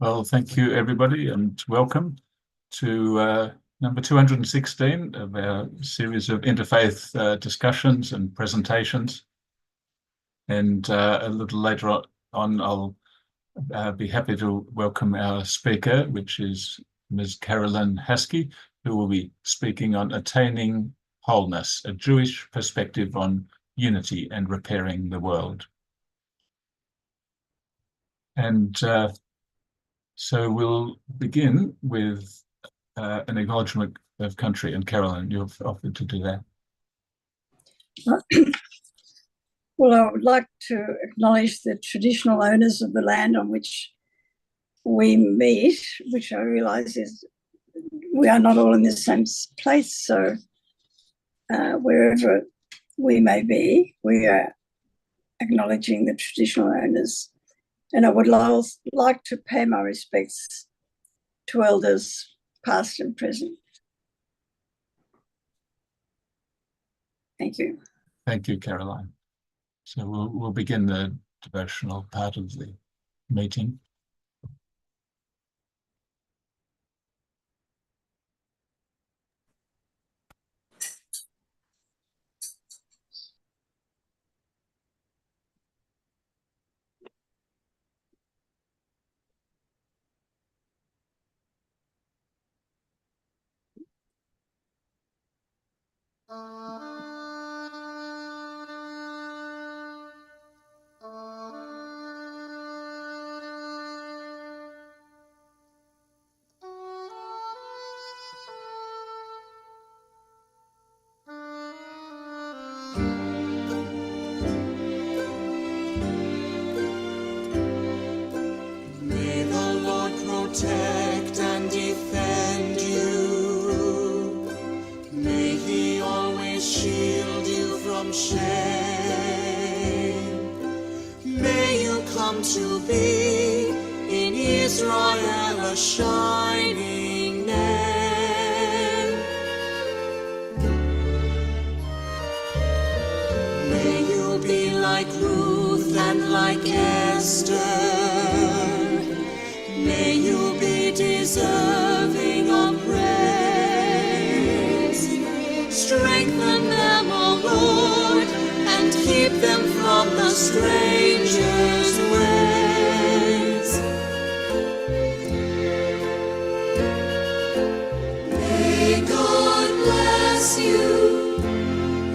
Well, thank you, everybody, and welcome to number 216 of our series of interfaith discussions and presentations. And a little later on, I'll be happy to welcome our speaker, which is Ms. Carolyn Haskey, who will be speaking on Attaining Wholeness, a Jewish perspective on unity and repairing the world. And so we'll begin with an acknowledgement of country. And Carolyn, you've offered to do that. Well, I would like to acknowledge the traditional owners of the land on which we meet, which I realise is we are not all in the same place. So wherever we may be, we are acknowledging the traditional owners. And I would like to pay my respects to elders past and present. Thank you. Thank you, Caroline. So we'll begin the devotional part of the meeting. May the Lord protect and defend you. May He always shield you from shame. May you come to be in Israel a shining name. May you be like Ruth and like Esther. May you be deserving of praise. Strengthen them, O Lord, and keep them from the stranger's ways. May God bless you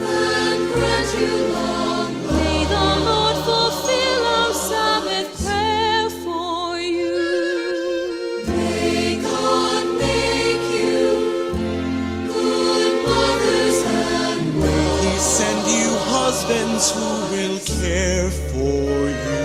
and grant you long life. May the Lord fulfill our Sabbath prayer for you. May God make you good mothers and wives. He send you husbands who will care for you.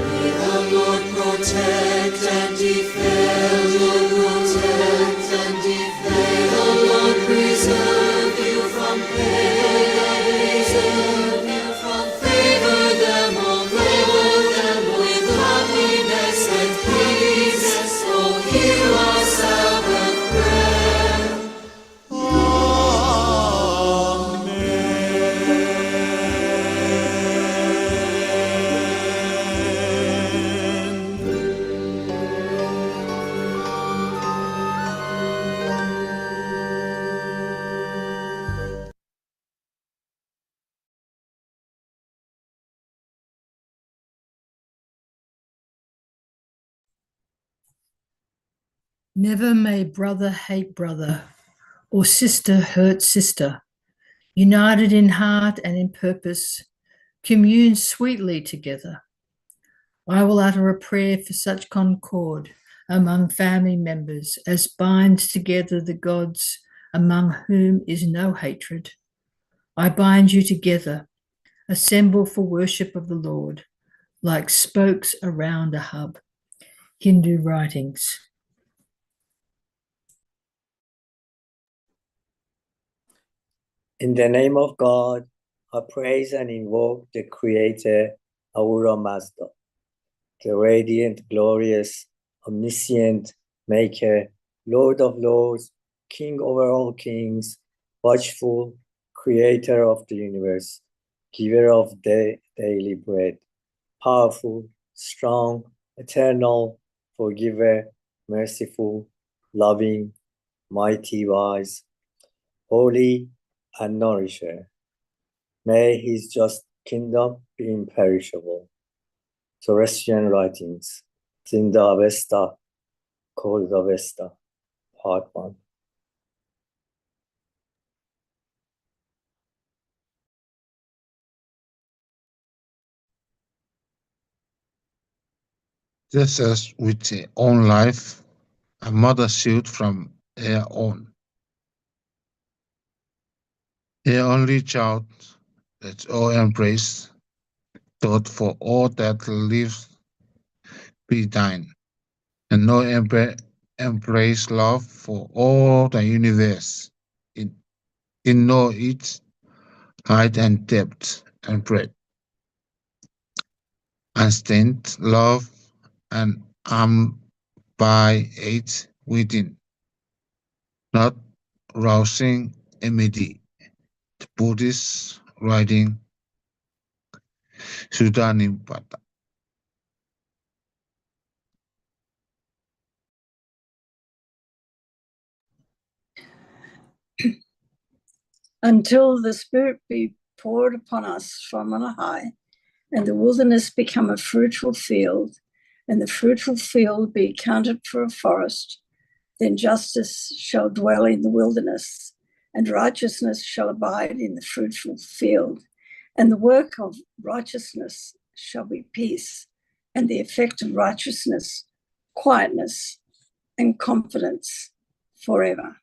May the Lord protect and defend you. Protect and defend. May the Lord preserve you from pain. Preserve you from favor them, O Lord, them with happiness and peace. Oh, hear our Sabbath prayer. Never may brother hate brother, or sister hurt sister. United in heart and in purpose, commune sweetly together. I will utter a prayer for such concord among family members as binds together the gods, among whom is no hatred. I bind you together, assemble for worship of the Lord, like spokes around a hub. Hindu writings. In the name of God, I praise and invoke the Creator, Ahura Mazda, the radiant, glorious, omniscient Maker, Lord of Lords, King over all kings, watchful, Creator of the universe, Giver of the daily bread, powerful, strong, eternal, forgiver, merciful, loving, mighty, wise, holy, and nourisher. May his just kingdom be imperishable. Zoroastrian writings, Zinda Avesta, Called Avesta, Part 1. Just as with her own life, a mother shewed from her own. Her only child, that all embrace, thought for all that lives be thine, and no embrace love for all the universe, in know its height and depth and breadth, unstained love and armed by it within, not rousing enmity. The Buddhist writing Sudanimpata. Until the Spirit be poured upon us from on high, and the wilderness become a fruitful field, and the fruitful field be counted for a forest, then justice shall dwell in the wilderness, and righteousness shall abide in the fruitful field. And the work of righteousness shall be peace, and the effect of righteousness, quietness and confidence forever.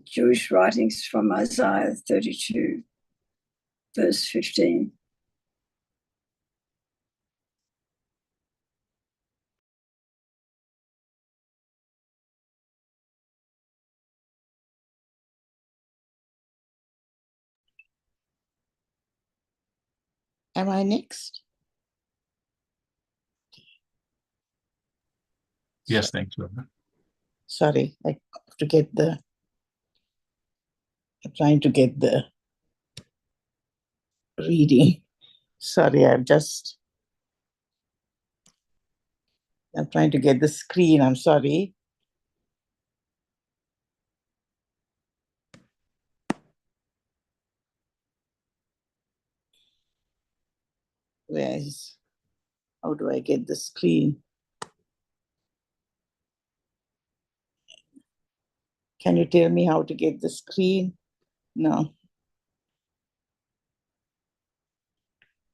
Jewish writings from Isaiah 32, verse 15. Am I next? Yes, thanks, Reverend. Sorry, I have to get the. I'm trying to get the reading. Sorry, I'm trying to get the screen. I'm sorry. How do I get the screen? Can you tell me how to get the screen? No.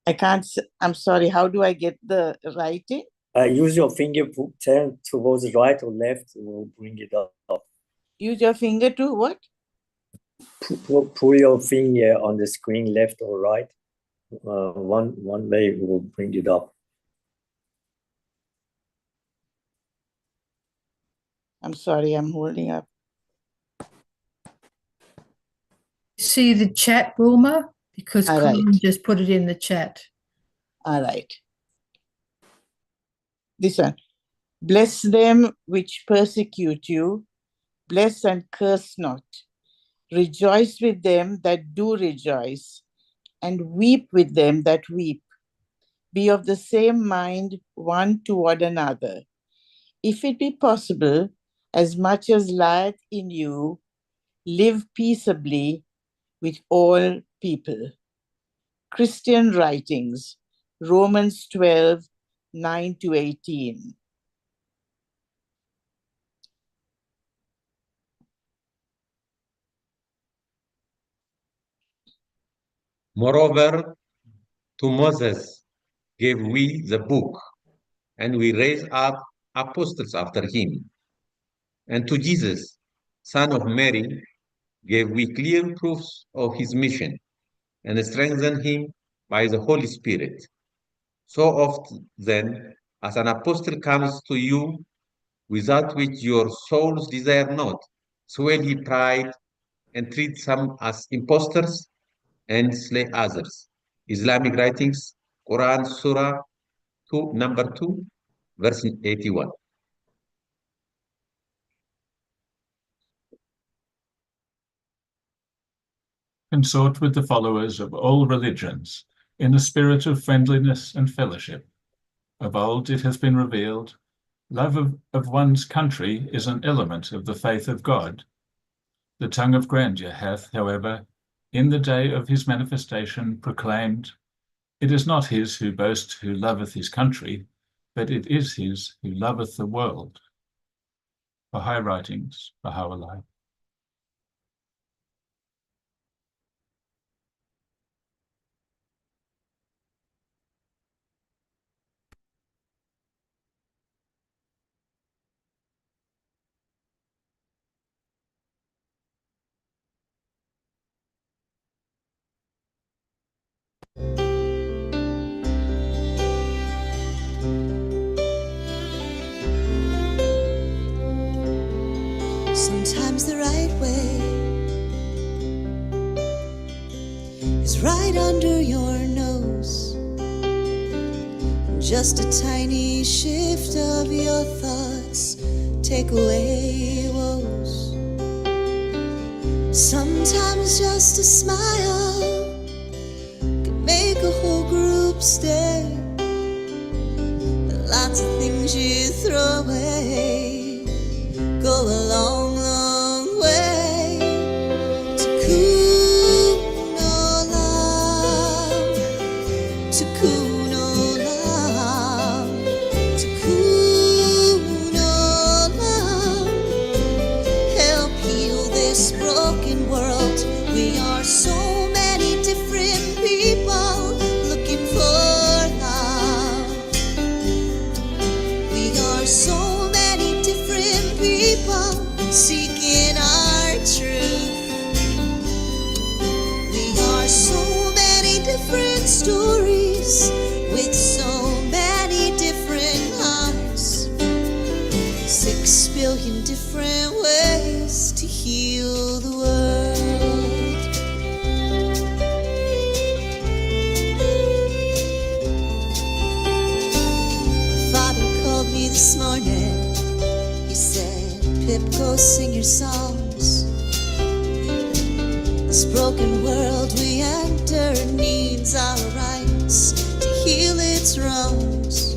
I can't, I'm sorry, how do I get the writing? Use your finger, turn towards the right or left, will bring it up. Use your finger to what? Pull your finger on the screen, left or right. One way will bring it up. I'm sorry, I'm holding up. See the chat, Wilma? Because All Colin right. just put it in the chat. All right. This one. Bless them which persecute you. Bless and curse not. Rejoice with them that do rejoice, and weep with them that weep. Be of the same mind one toward another. If it be possible, as much as lieth in you, live peaceably with all people. Christian writings, Romans 12, 9-18. Moreover, to Moses gave we the book, and we raised up apostles after him. And to Jesus, son of Mary, gave we clear proofs of his mission, and strengthened him by the Holy Spirit. So oft then, as an apostle comes to you, without which your souls desire not, swell ye pride, and treat some as impostors, and slay others. Islamic writings, Quran, Surah 2, number 2, verse 81. Consort with the followers of all religions in a spirit of friendliness and fellowship. Of old it has been revealed Love of one's country is an element of the faith of God. The tongue of grandeur hath, however, in the day of his manifestation proclaimed, it is not his who boasts who loveth his country, but it is his who loveth the world. Baha'i Writings, Baha'u'llah. Sometimes the right way is right under your nose. Just a tiny shift of your thoughts take away woes. Sometimes just a smile can make a whole group stay. Lots of things you throw away go a long, long way. Tikkun olam, tikkun olam, tikkun olam. Help heal this broken world. We are so many different people looking for love. We are so many different people seeking our truth. We are so many different stories with so many different hearts. 6 billion different ways to heal the world. My father called me this morning. He said, Pip, go sing your songs. This broken world we enter needs our rights to heal its wrongs.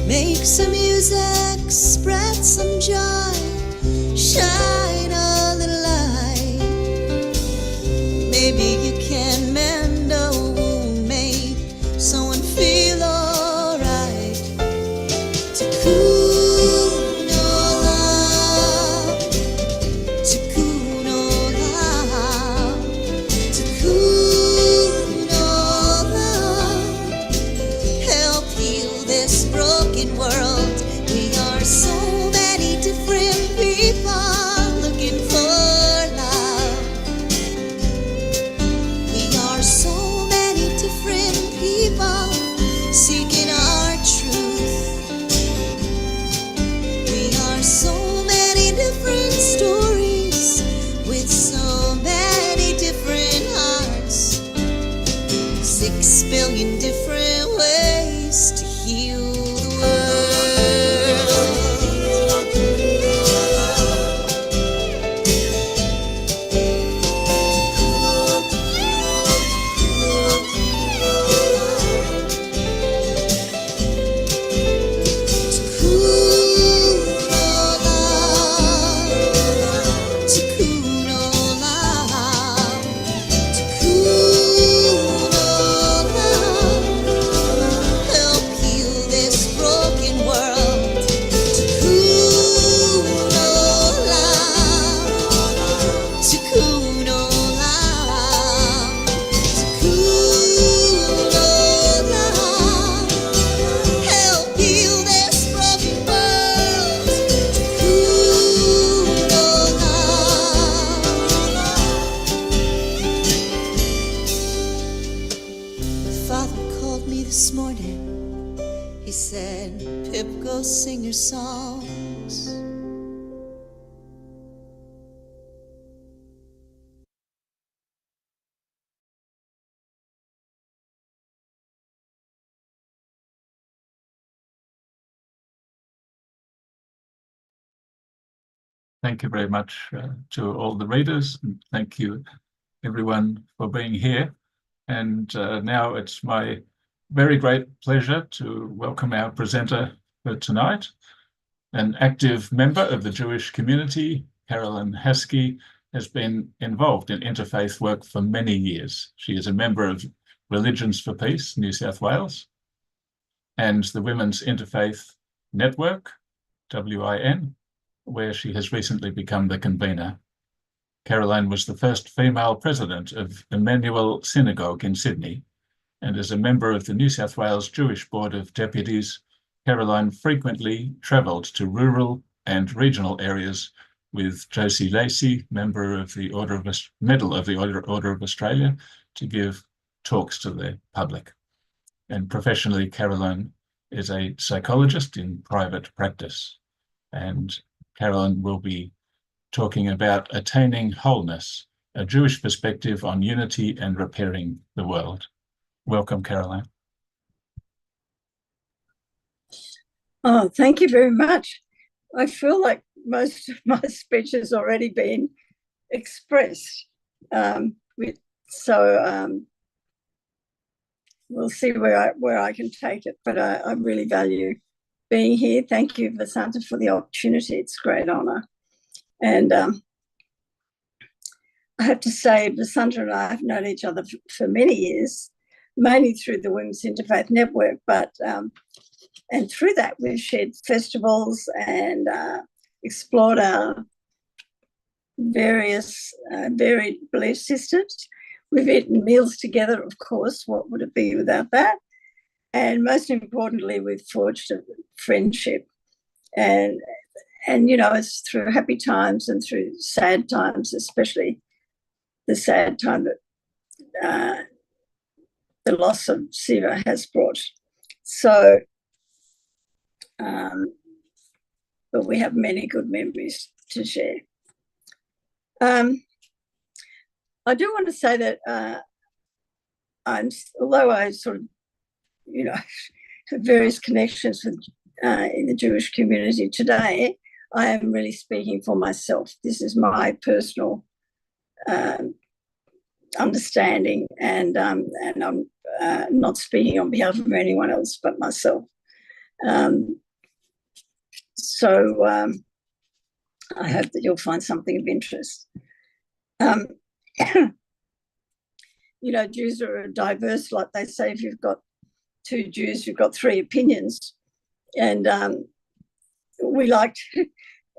Make some music, spread some joy, shine a little light. Maybe you can mend a wound, make someone feel alright. Tikkun olam, tikkun olam, tikkun olam. Help heal this broken world. We are so many different people looking for love. We are so many different people seeking our truth. We are so many different stories with so many different hearts. 6 billion different ways to heal the world. Tikkun olam, tikkun olam. Help heal this broken world. Tikkun olam, tikkun olam, tikkun olam. Help heal this broken world. Tikkun olam. My father called me this morning. He said, Pip, go sing your songs. Thank you very much to all the readers, and thank you everyone for being here. And now it's my very great pleasure to welcome our presenter for tonight. An active member of the Jewish community, Carolyn Haskey, has been involved in interfaith work for many years. She is a member of Religions for Peace, New South Wales, and the Women's Interfaith Network, WIN, where she has recently become the convener. Caroline was the first female president of Emmanuel Synagogue in Sydney, and as a member of the New South Wales Jewish Board of Deputies, Caroline frequently travelled to rural and regional areas with Josie Lacey, member of the Medal of the Order of Australia, to give talks to the public. And professionally, Caroline is a psychologist in private practice. And Caroline will be talking about attaining wholeness, a Jewish perspective on unity and repairing the world. Welcome, Caroline. Oh, thank you very much. I feel like most of my speech has already been expressed. We'll see where I can take it, but I really value being here. Thank you, Vasanta, for the opportunity. It's a great honour. And I have to say, Vasanta and I have known each other for many years, mainly through the Women's Interfaith Network, but and through that we've shared festivals and explored our various varied belief systems. We've eaten meals together, of course. What would it be without that? And most importantly, we've forged a friendship. And you know, it's through happy times and through sad times, especially the sad time that the loss of Siva has brought. So, but we have many good memories to share. I do want to say that although I sort of, you know, have various connections with in the Jewish community today, I am really speaking for myself. This is my personal understanding, and I'm not speaking on behalf of anyone else but myself. So I hope that you'll find something of interest. You know, Jews are diverse, like they say. If you've got two Jews, you've got three opinions, and we like to,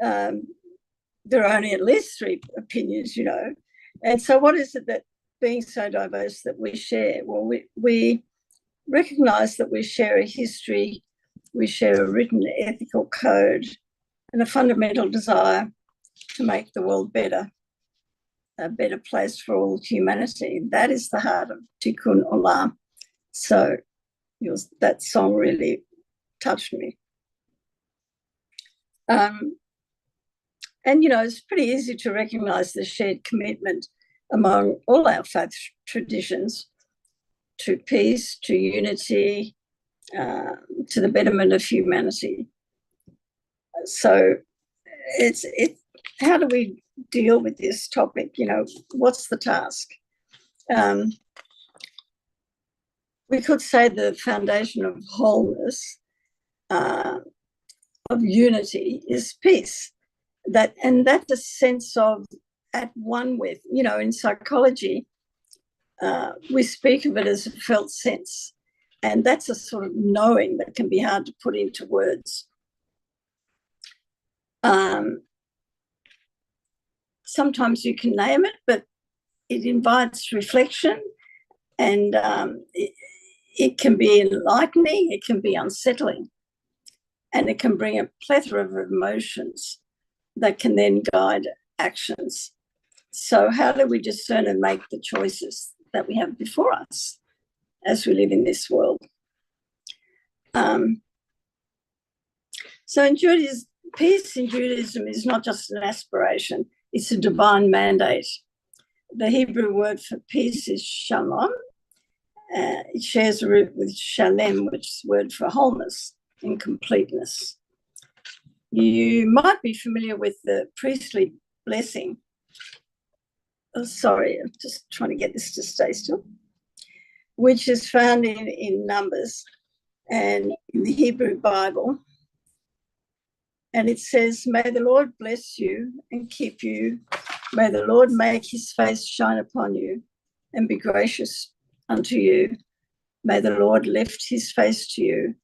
there are only at least three opinions, you know. And so what is it that, being so diverse, that we share? Well, we recognise that we share a history, we share a written ethical code, and a fundamental desire to make the world better, a better place for all humanity. That is the heart of Tikkun Olam. So that song really touched me. And, you know, it's pretty easy to recognise the shared commitment among all our faith traditions to peace, to unity, to the betterment of humanity. So how do we deal with this topic? You know, what's the task? We could say the foundation of wholeness, of unity, is peace. That's a sense of at one with. You know, in psychology, we speak of it as a felt sense, and that's a sort of knowing that can be hard to put into words. Sometimes you can name it, but it invites reflection, and it can be enlightening, it can be unsettling, and it can bring a plethora of emotions that can then guide actions. So how do we discern and make the choices that we have before us as we live in this world? So in Judaism, peace in Judaism is not just an aspiration, it's a divine mandate. The Hebrew word for peace is shalom. It shares a root with shalem, which is a word for wholeness and completeness. You might be familiar with the priestly blessing. Oh, sorry, I'm just trying to get this to stay still. Which is found in Numbers and in the Hebrew Bible. And it says, may the Lord bless you and keep you. May the Lord make his face shine upon you and be gracious unto you. May the Lord lift his face to you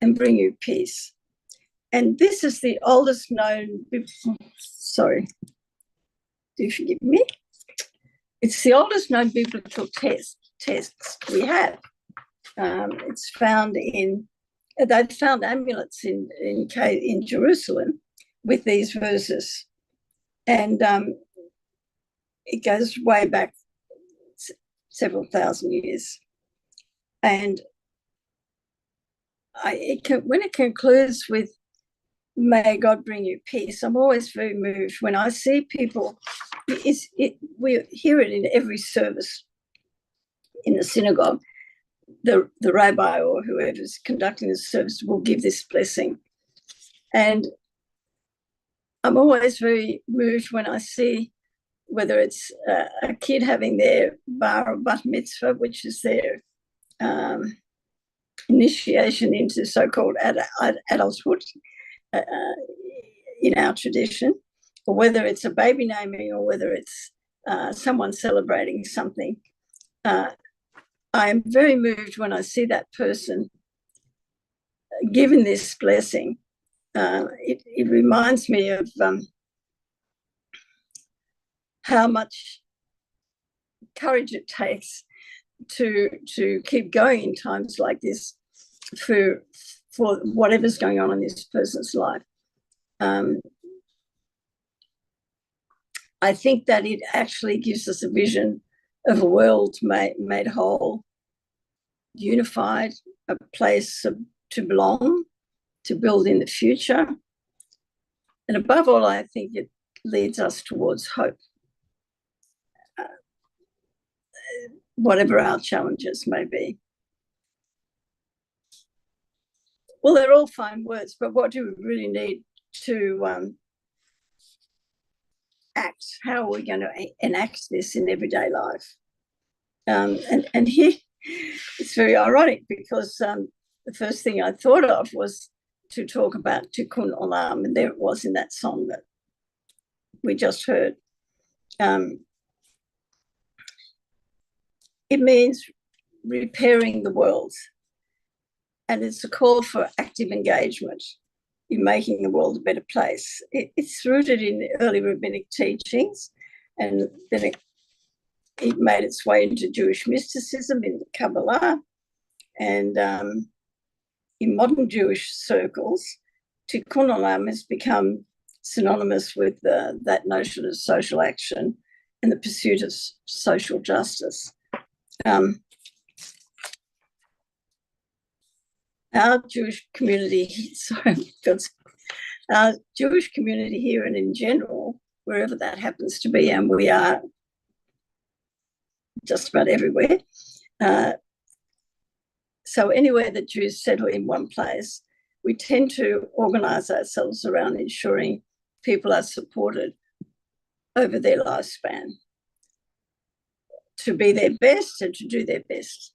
and bring you peace. And this is the oldest known, sorry, do you forgive me? It's the oldest known biblical text we have. It's found in, they've found amulets in Jerusalem with these verses. And it goes way back several thousand years. And when it concludes with, may God bring you peace, I'm always very moved when I see people. We hear it in every service in the synagogue. The rabbi or whoever's conducting the service will give this blessing. And I'm always very moved when I see whether it's a kid having their bar or bat mitzvah, which is their initiation into so-called adulthood in our tradition, or whether it's a baby naming or whether it's someone celebrating something. I am very moved when I see that person given this blessing. It reminds me of how much courage it takes to keep going in times like this for whatever's going on in this person's life. I think that it actually gives us a vision of a world made whole, unified, a place to belong, to build in the future. And above all, I think it leads us towards hope, whatever our challenges may be. Well, they're all fine words, but what do we really need to act? How are we going to enact this in everyday life? And here, it's very ironic because the first thing I thought of was to talk about Tikkun Olam, and there it was in that song that we just heard. It means repairing the world, and it's a call for active engagement in making the world a better place. It's rooted in early rabbinic teachings, and then it made its way into Jewish mysticism, in the Kabbalah, and in modern Jewish circles, Tikkun Olam has become synonymous with that notion of social action and the pursuit of social justice. Our Jewish community, our Jewish community here and in general, wherever that happens to be, and we are just about everywhere. So anywhere that Jews settle in one place, we tend to organise ourselves around ensuring people are supported over their lifespan to be their best and to do their best.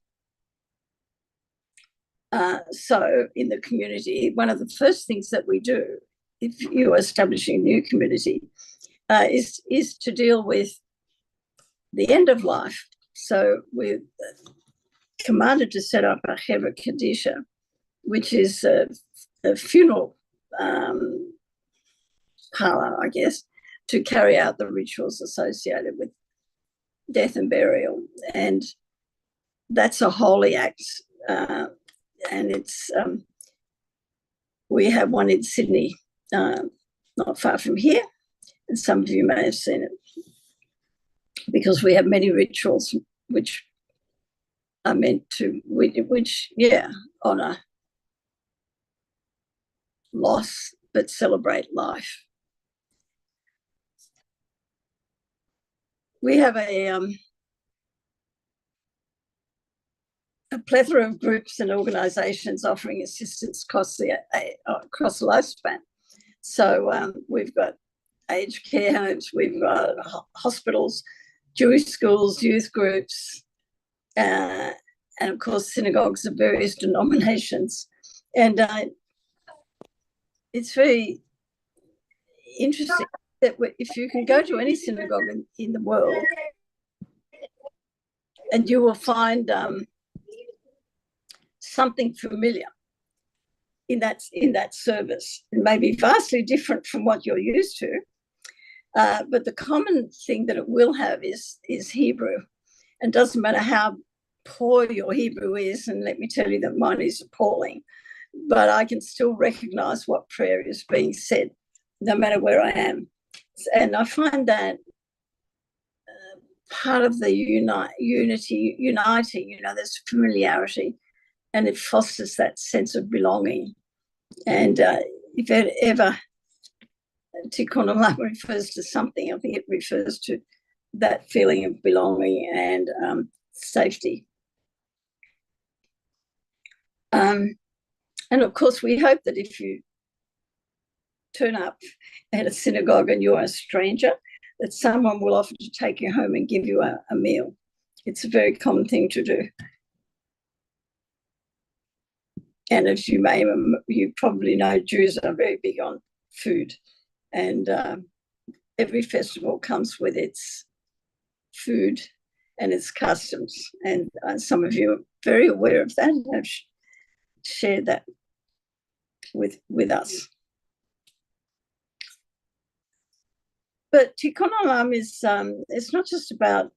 So in the community, one of the first things that we do, if you are establishing a new community, is to deal with the end of life. So we're commanded to set up a Hevra Kadisha, which is a funeral parlour, I guess, to carry out the rituals associated with death and burial. And that's a holy act. And it's we have one in Sydney, not far from here, and some of you may have seen it, because we have many rituals which are meant to, honour loss but celebrate life. We have a plethora of groups and organisations offering assistance across the lifespan. So we've got aged care homes, we've got hospitals, Jewish schools, youth groups, and of course synagogues of various denominations. And it's very interesting that if you can go to any synagogue in the world, and you will find something familiar in that service. It may be vastly different from what you're used to, but the common thing that it will have is Hebrew. And it doesn't matter how poor your Hebrew is, and let me tell you that mine is appalling, but I can still recognize what prayer is being said, no matter where I am. And I find that part of the uniting, there's familiarity, and it fosters that sense of belonging. And if it ever, Tikkun Olam refers to something, I think it refers to that feeling of belonging and safety. And of course, we hope that if you turn up at a synagogue and you're a stranger, that someone will offer to take you home and give you a meal. It's a very common thing to do. And as you probably know, Jews are very big on food, and every festival comes with its food and its customs. And some of you are very aware of that and have shared that with us. But Tikkun Olam is it's not just about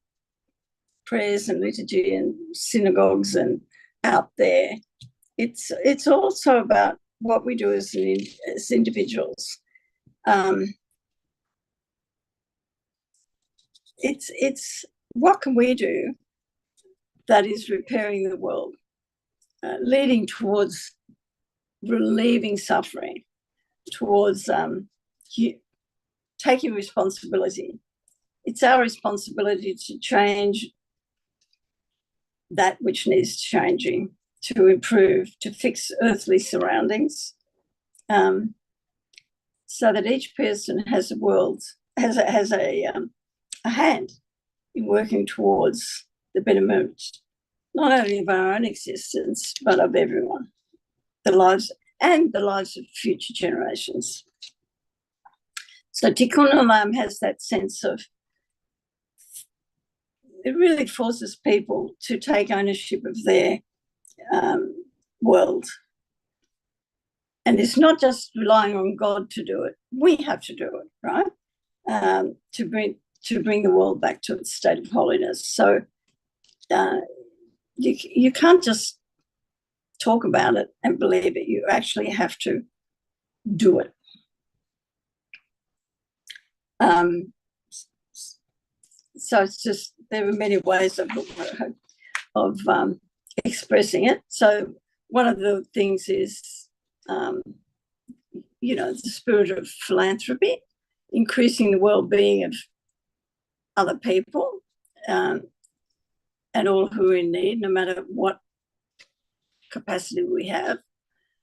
prayers and liturgy and synagogues and out there. It's also about what we do as individuals. It's what can we do that is repairing the world, leading towards relieving suffering, towards taking responsibility. It's our responsibility to change that which needs changing, to improve, to fix earthly surroundings, so that each person has a hand in working towards the betterment, not only of our own existence, but of everyone, the lives of future generations. So Tikkun Olam has that sense of, it really forces people to take ownership of their world. And it's not just relying on God to do it. We have to do it, right? To bring the world back to its state of holiness. So you can't just talk about it and believe it. You actually have to do it. So it's just, there are many ways of expressing it. So one of the things is, the spirit of philanthropy, increasing the well-being of other people and all who are in need, no matter what capacity we have.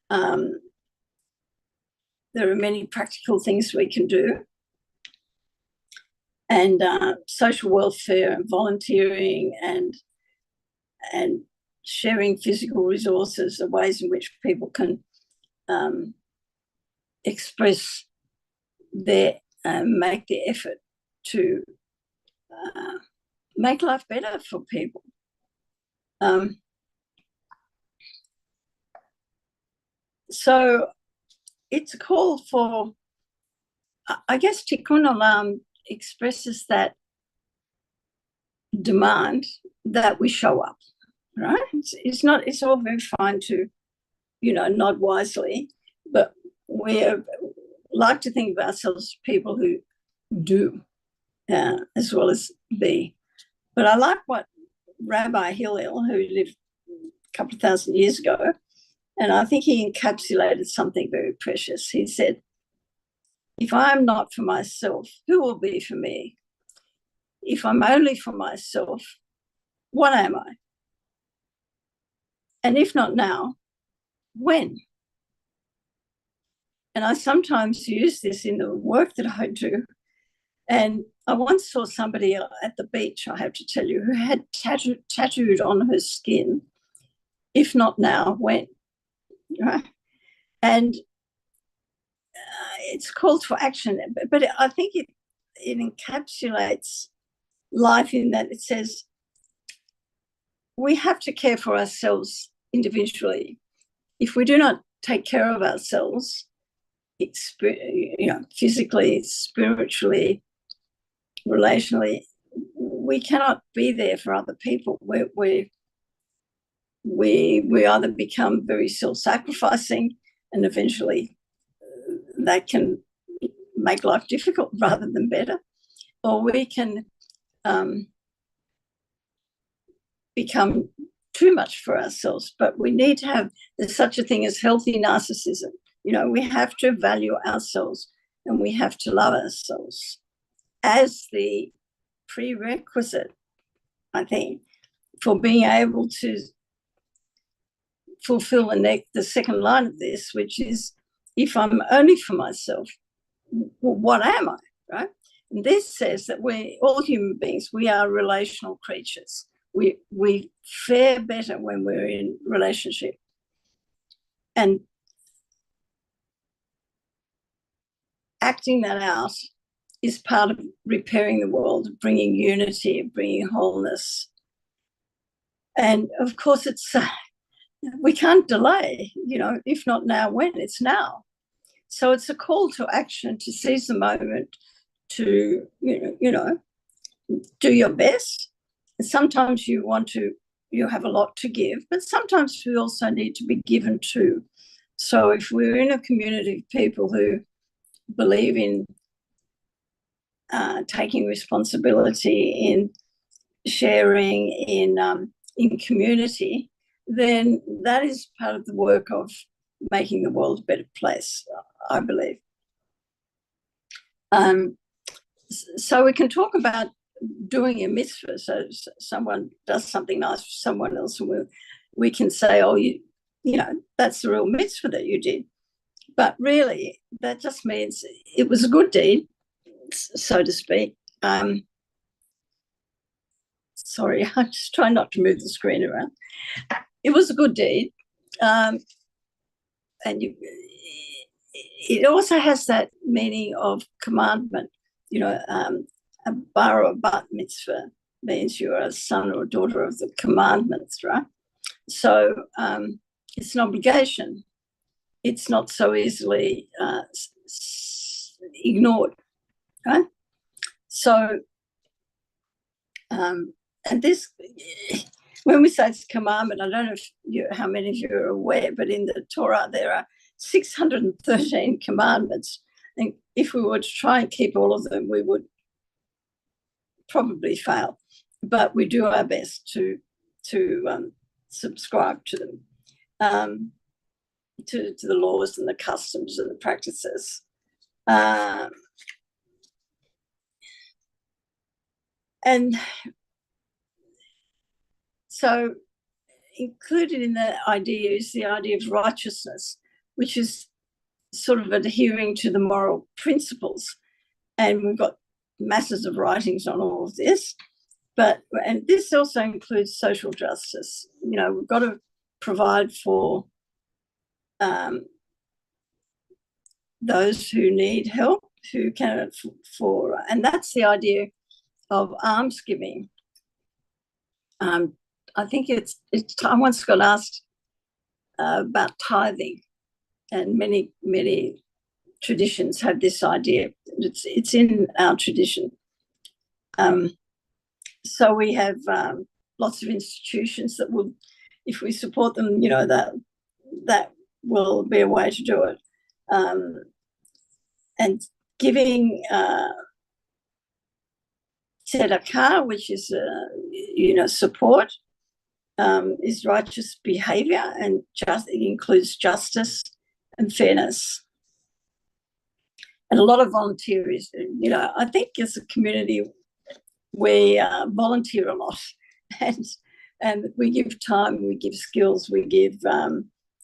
There are many practical things we can do. And social welfare and volunteering and sharing physical resources are ways in which people can express make the effort to make life better for people. So it's a call for, I guess Tikkun Olam expresses that demand that we show up, right? It's all very fine to, nod wisely, but we like to think of ourselves as people who do as well as be. But I like what Rabbi Hillel, who lived a couple of thousand years ago, and I think he encapsulated something very precious. He said, if I'm not for myself, who will be for me? If I'm only for myself, what am I? And if not now, when? And I sometimes use this in the work that I do. And I once saw somebody at the beach, I have to tell you, who had tattooed on her skin, if not now, when? Right? And it's called for action, but I think it encapsulates life in that it says we have to care for ourselves individually. If we do not take care of ourselves, physically, spiritually, relationally, we cannot be there for other people. We either become very self-sacrificing, and eventually that can make life difficult rather than better, or we can become too much for ourselves. But we need to have, there's such a thing as healthy narcissism. We have to value ourselves and we have to love ourselves as the prerequisite, I think, for being able to fulfill the second line of this, which is, if I'm only for myself, well, what am I, right? And this says that we, all human beings, we are relational creatures. We fare better when we're in relationship. And acting that out is part of repairing the world, bringing unity, bringing wholeness. And of course, it's we can't delay, if not now, when? It's now. So it's a call to action, to seize the moment, to, do your best. And sometimes you have a lot to give, but sometimes we also need to be given to. So if we're in a community of people who believe in taking responsibility, in sharing, in community, then that is part of the work of making the world a better place, I believe. So we can talk about doing a mitzvah. So someone does something nice for someone else, and we can say, oh, that's the real mitzvah that you did. But really, that just means it was a good deed, so to speak. Sorry, I'm just trying not to move the screen around. It was a good deed. And it also has that meaning of commandment. A bar or bat mitzvah means you're a son or a daughter of the commandments, right? So it's an obligation. It's not so easily ignored, right? So, and this, when we say it's a commandment, I don't know how many of you are aware, but in the Torah there are 613 commandments. And if we were to try and keep all of them, we would probably fail. But we do our best to subscribe to them, to the laws and the customs and the practices. And so included in that idea is the idea of righteousness, which is sort of adhering to the moral principles. And we've got masses of writings on all of this. And this also includes social justice. We've got to provide for those who need help, who cannot afford, and that's the idea of almsgiving. I think I once got asked about tithing, and many traditions have this idea. It's in our tradition. So we have lots of institutions that will, if we support them, that will be a way to do it. And giving tzedakah, which is support, is righteous behavior, and it includes justice and fairness. And a lot of volunteerism. I think as a community we volunteer a lot, and we give time, we give skills, we give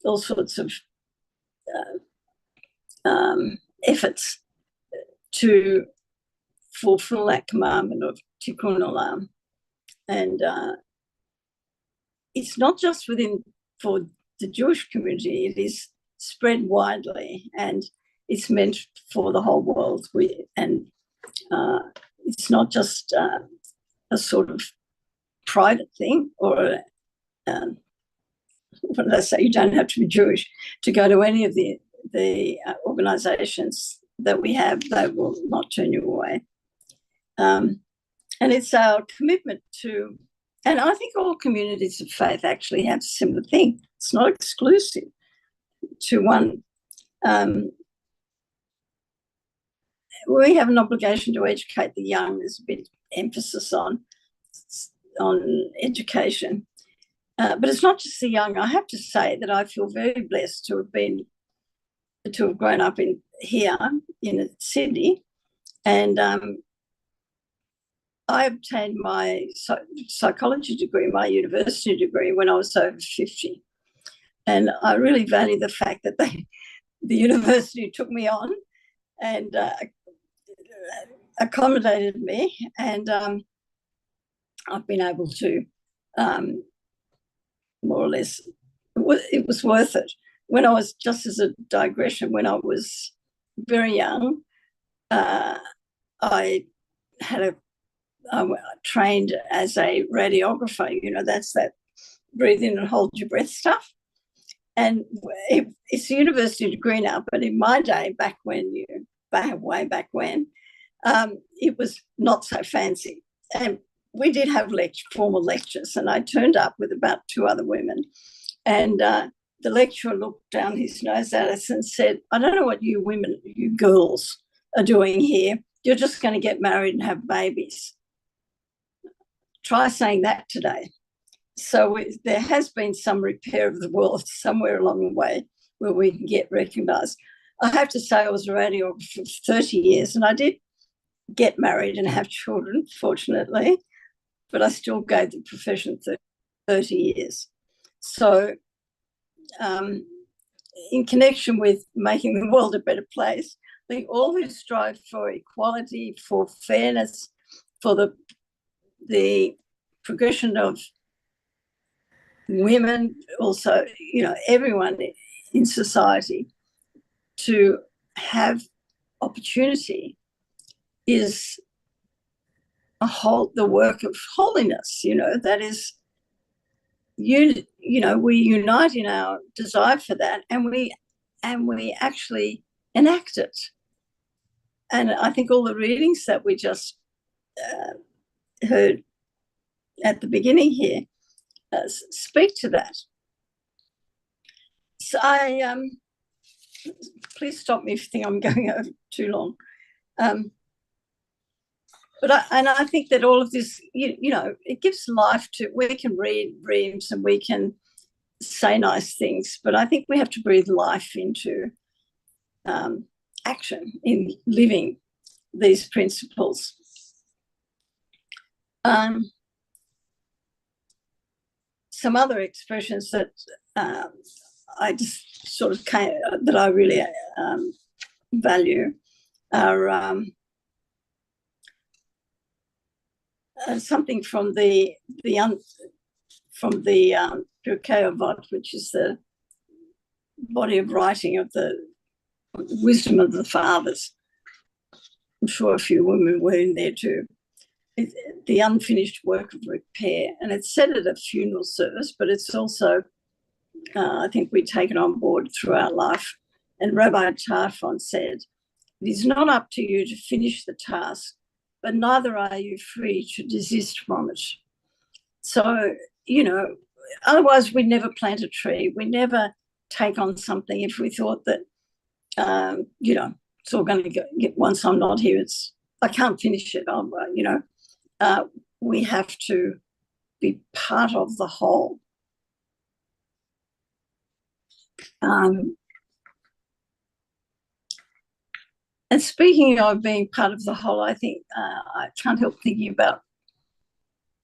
all sorts of efforts to fulfill that commandment of tikkun olam. And it's not just for the Jewish community, it is spread widely. And it's meant for the whole world. It's not just a sort of private thing, or what did I say? You don't have to be Jewish to go to any of the organisations that we have. They will not turn you away. And it's our commitment to, and I think all communities of faith actually have a similar thing. It's not exclusive to one. We have an obligation to educate the young. There's a bit of emphasis on education. But it's not just the young. I have to say that I feel very blessed to have grown up here in Sydney, and I obtained my psychology degree, my university degree, when I was over 50. And I really value the fact that the university took me on and accommodated me. And I've been able to, more or less, it was worth it. When I was, just as a digression, when I was very young, I trained as a radiographer. You know, that's that breathe in and hold your breath stuff. And it's a university degree now, but in my day, way back when, it was not so fancy. And we did have formal lectures, and I turned up with about 2 other women, and the lecturer looked down his nose at us and said, "I don't know what you women, you girls are doing here. You're just going to get married and have babies." Try saying that today. So there has been some repair of the world somewhere along the way where we can get recognised. I have to say I was a radiographer for 30 years, and I did get married and have children, fortunately, but I still gave the profession 30 years. So in connection with making the world a better place, I think all who strive for equality, for fairness, for the progression of women, also, you know, everyone in society to have opportunity is the work of holiness. You know, that is, you know, we unite in our desire for that, and we actually enact it. And I think all the readings that we just heard at the beginning here speak to that. So please stop me if you think I'm going over too long. But I think that all of this, you know, it gives life to, we can read reams and we can say nice things, but I think we have to breathe life into action in living these principles. Some other expressions that I just sort of that I really value are something from the Pirkei Avot, which is the body of writing of the wisdom of the fathers. I'm sure a few women were in there too. The unfinished work of repair, and it's said at a funeral service, but it's also, I think, we take it on board throughout life. And Rabbi Tarfon said, "It is not up to you to finish the task, but neither are you free to desist from it." So, you know, otherwise we'd never plant a tree. We never take on something if we thought that, you know, it's all going to get, once I'm not here, I can't finish it. You know, we have to be part of the whole. And speaking of being part of the whole, I think I can't help thinking about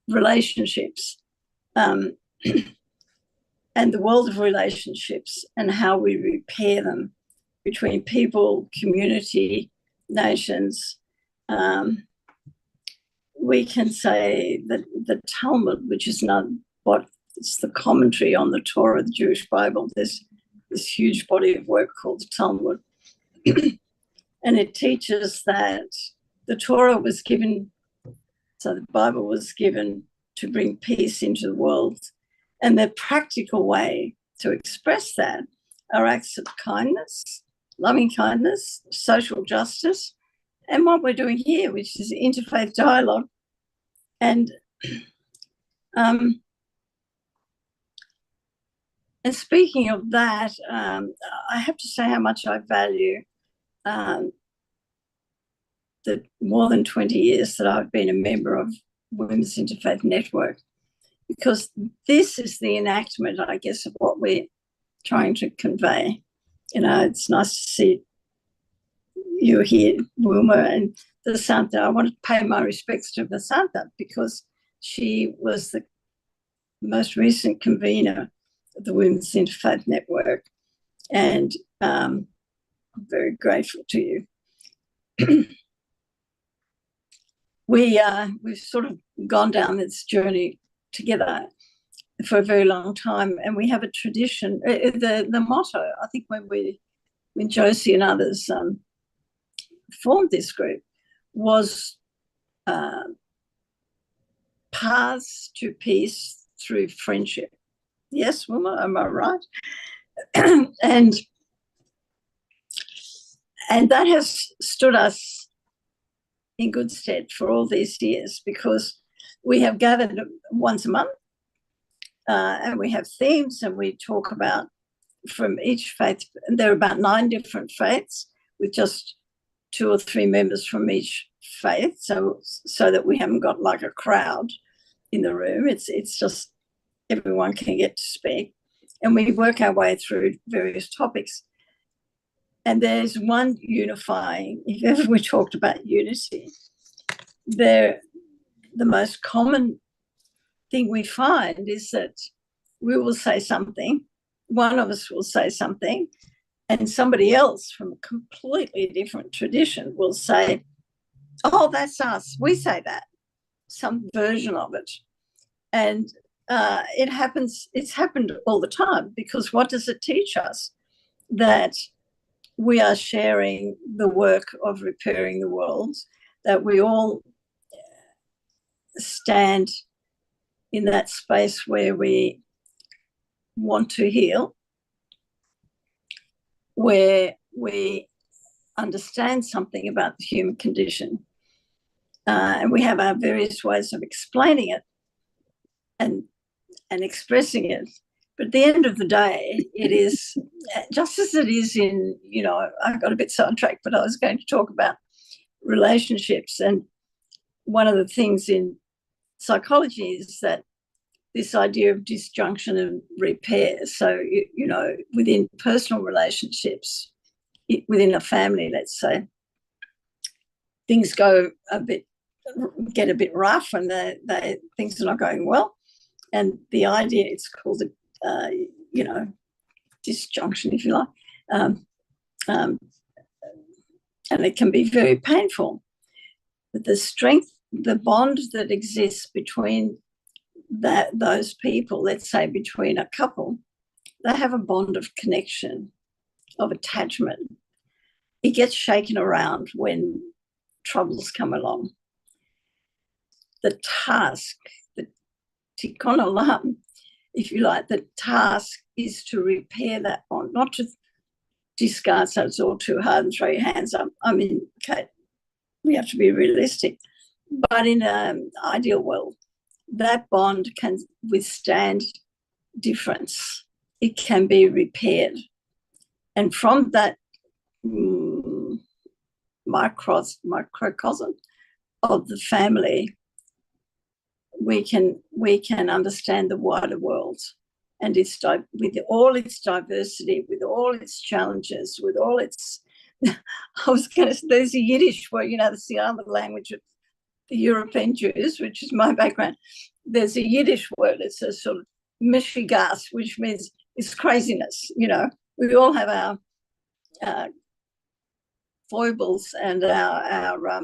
relationships and the world of relationships and how we repair them between people, community, nations. We can say that the Talmud, which is not what it's the commentary on the Torah, the Jewish Bible, there's this huge body of work called the Talmud. And it teaches that the Torah was given, so the Bible was given to bring peace into the world. And the practical way to express that are acts of kindness, loving kindness, social justice, and what we're doing here, which is interfaith dialogue. And speaking of that, I have to say how much I value the more than 20 years that I've been a member of Women's Interfaith Network, because this is the enactment, I guess, of what we're trying to convey. You know, it's nice to see you here, Wilma, and the Santa. I want to pay my respects to the Santa because she was the most recent convener of the Women's Interfaith Network, and I'm very grateful to you. We've sort of gone down this journey together for a very long time, and we have a tradition. The motto, I think, when Josie and others formed this group, was paths to peace through friendship. Yes, Wilma, am I right? and that has stood us in good stead for all these years, because we have gathered once a month and we have themes, and we talk about from each faith. And there are about 9 different faiths with just 2 or 3 members from each faith, so that we haven't got like a crowd in the room. It's just everyone can get to speak, and we work our way through various topics. And there's one unifying, if ever we talked about unity, the most common thing we find is that we will say something, one of us will say something, and somebody else from a completely different tradition will say, oh, that's us, we say that, some version of it. And it's happened all the time, because what does it teach us? That we are sharing the work of repairing the world, that we all stand in that space where we want to heal, where we understand something about the human condition, and we have our various ways of explaining it and expressing it. But at the end of the day, it is just as it is in, I got a bit sidetracked, but I was going to talk about relationships. And one of the things in psychology is that this idea of disjunction and repair. So, within personal relationships, within a family, let's say, things get a bit rough and things are not going well. And the idea, it's called disjunction, if you like, and it can be very painful. But the strength, the bond that exists between those people, let's say between a couple, they have a bond of connection, of attachment. It gets shaken around when troubles come along. The task, the tikkun olam, if you like, the task is to repair that bond, not to discard so it's all too hard and throw your hands up. I mean, okay, we have to be realistic. But in an ideal world, that bond can withstand difference. It can be repaired. And from that microcosm of the family, we can understand the wider world, and with all its diversity, with all its challenges, with all its I was going to say, there's a Yiddish word, that's the other language of the European Jews, which is my background. There's a Yiddish word, it's a sort of mishigas, which means it's craziness. We all have our foibles and our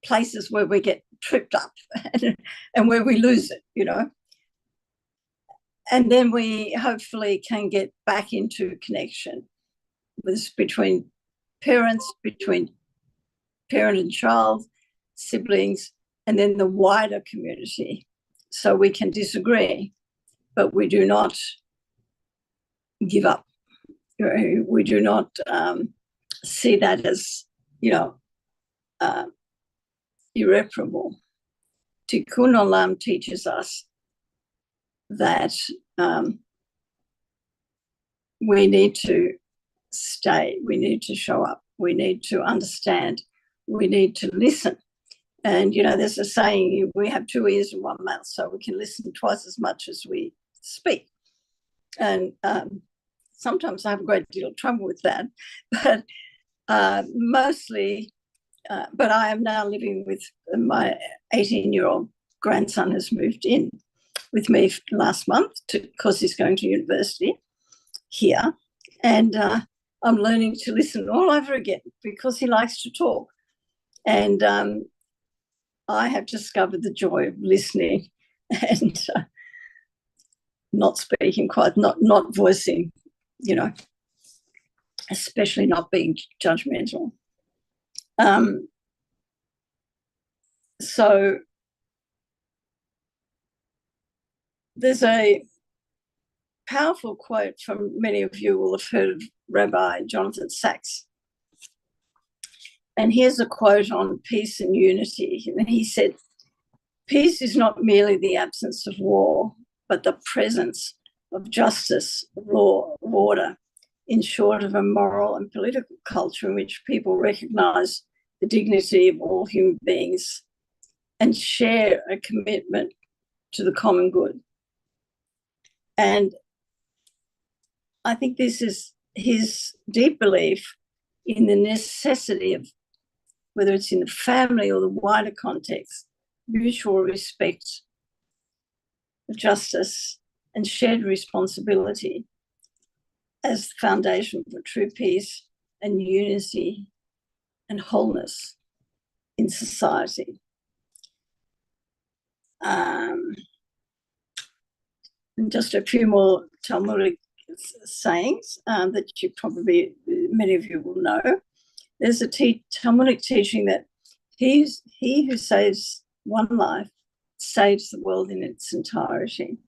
places where we get tripped up and where we lose it, and then we hopefully can get back into connection. was between parents, between parent and child, siblings, and then the wider community. So we can disagree, but we do not give up. We do not see that as, irreparable. Tikkun Olam teaches us that we need to stay, we need to show up, we need to understand, we need to listen. And, there's a saying, we have 2 ears and 1 mouth, so we can listen twice as much as we speak. And sometimes I have a great deal of trouble with that, but mostly, but I am now living with my 18-year-old grandson has moved in with me last month because he's going to university here. And I'm learning to listen all over again because he likes to talk. And I have discovered the joy of listening and not speaking quite, not voicing, especially not being judgmental. So there's a powerful quote from, many of you will have heard of Rabbi Jonathan Sacks. And here's a quote on peace and unity. And he said, "Peace is not merely the absence of war, but the presence of justice, law, order, in short, of a moral and political culture in which people recognize the dignity of all human beings and share a commitment to the common good." And I think this is his deep belief in the necessity of, whether it's in the family or the wider context, mutual respect, justice, and shared responsibility as the foundation for true peace and unity and wholeness in society. And just a few more Talmudic sayings that many of you will know. There's a Talmudic teaching that he who saves one life saves the world in its entirety.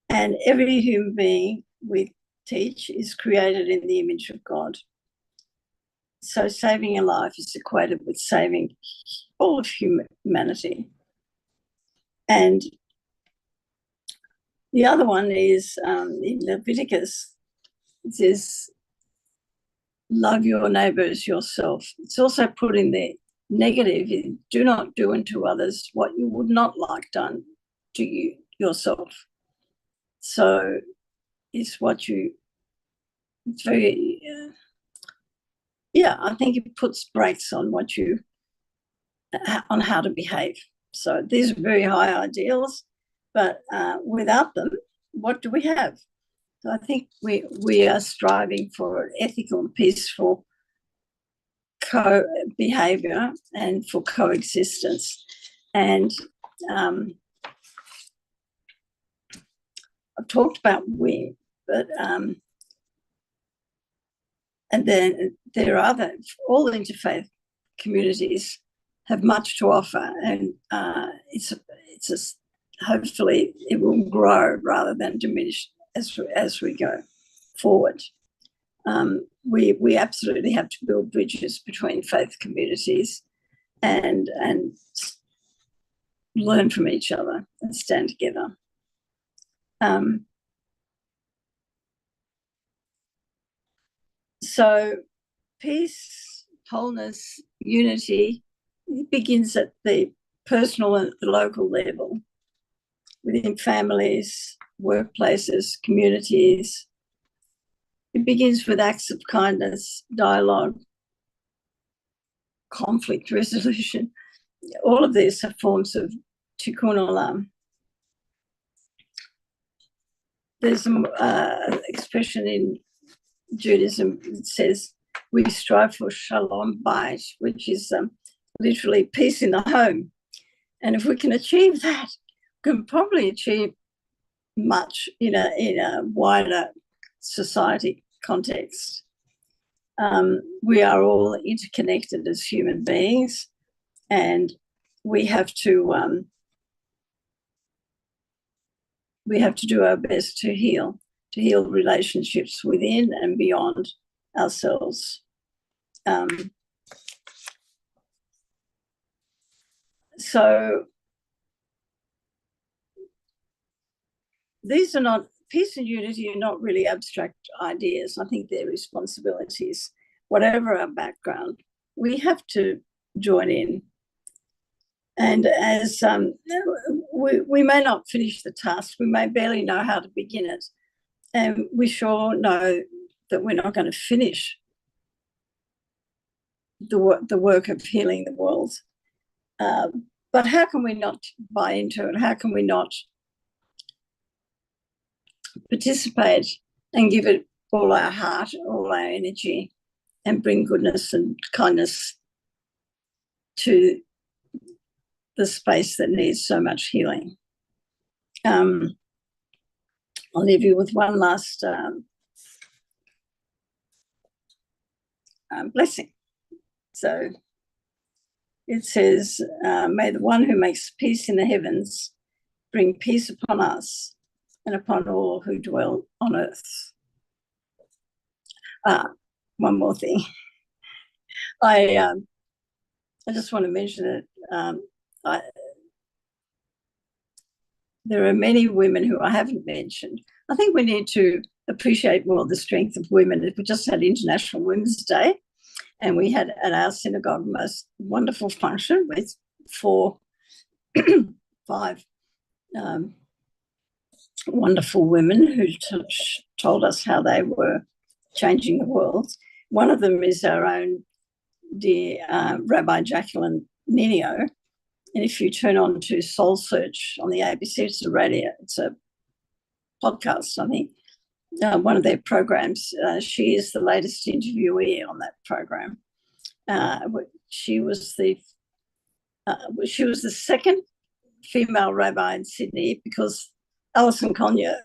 And every human being, we teach, is created in the image of God. So saving a life is equated with saving all of humanity. And the other one is in Leviticus, it says, "Love your neighbor as yourself." It's also put in the negative, do not do unto others what you would not like done to you yourself. So it's very, I think it puts brakes on on how to behave. So these are very high ideals, but without them, what do we have? So I think we are striving for an ethical and peaceful behavior and for coexistence. And I've talked about we, but and then there are all interfaith communities have much to offer, and hopefully it will grow rather than diminish as we go forward. We absolutely have to build bridges between faith communities and learn from each other and stand together. So peace, wholeness, unity, it begins at the personal and the local level, within families, workplaces, communities. It begins with acts of kindness, dialogue, conflict resolution. All of these are forms of tikkun olam. There's an expression in Judaism that says we strive for shalom bayit, which is literally peace in the home. And if we can achieve that, we can probably achieve much in a wider society. context. We are all interconnected as human beings, and we have to do our best to heal relationships within and beyond ourselves. So these are not, peace and unity are not really abstract ideas. I think they're responsibilities. Whatever our background, we have to join in. And as we may not finish the task, we may barely know how to begin it, and we sure know that we're not going to finish the work of healing the world. But how can we not buy into it? How can we not participate and give it all our heart, all our energy, and bring goodness and kindness to the space that needs so much healing? I'll leave you with one last blessing. So it says, may the one who makes peace in the heavens bring peace upon us and upon all who dwell on earth. One more thing. I just want to mention that there are many women who I haven't mentioned. I think we need to appreciate more the strength of women. We just had International Women's Day, and we had at our synagogue the most wonderful function with 5 wonderful women who told us how they were changing the world. One of them is our own dear Rabbi Jacqueline Ninio. And if you turn on to Soul Search on the ABC, it's a radio, it's a podcast, I think, one of their programs. She is the latest interviewee on that program. She was the second female rabbi in Sydney, because Alison Conyer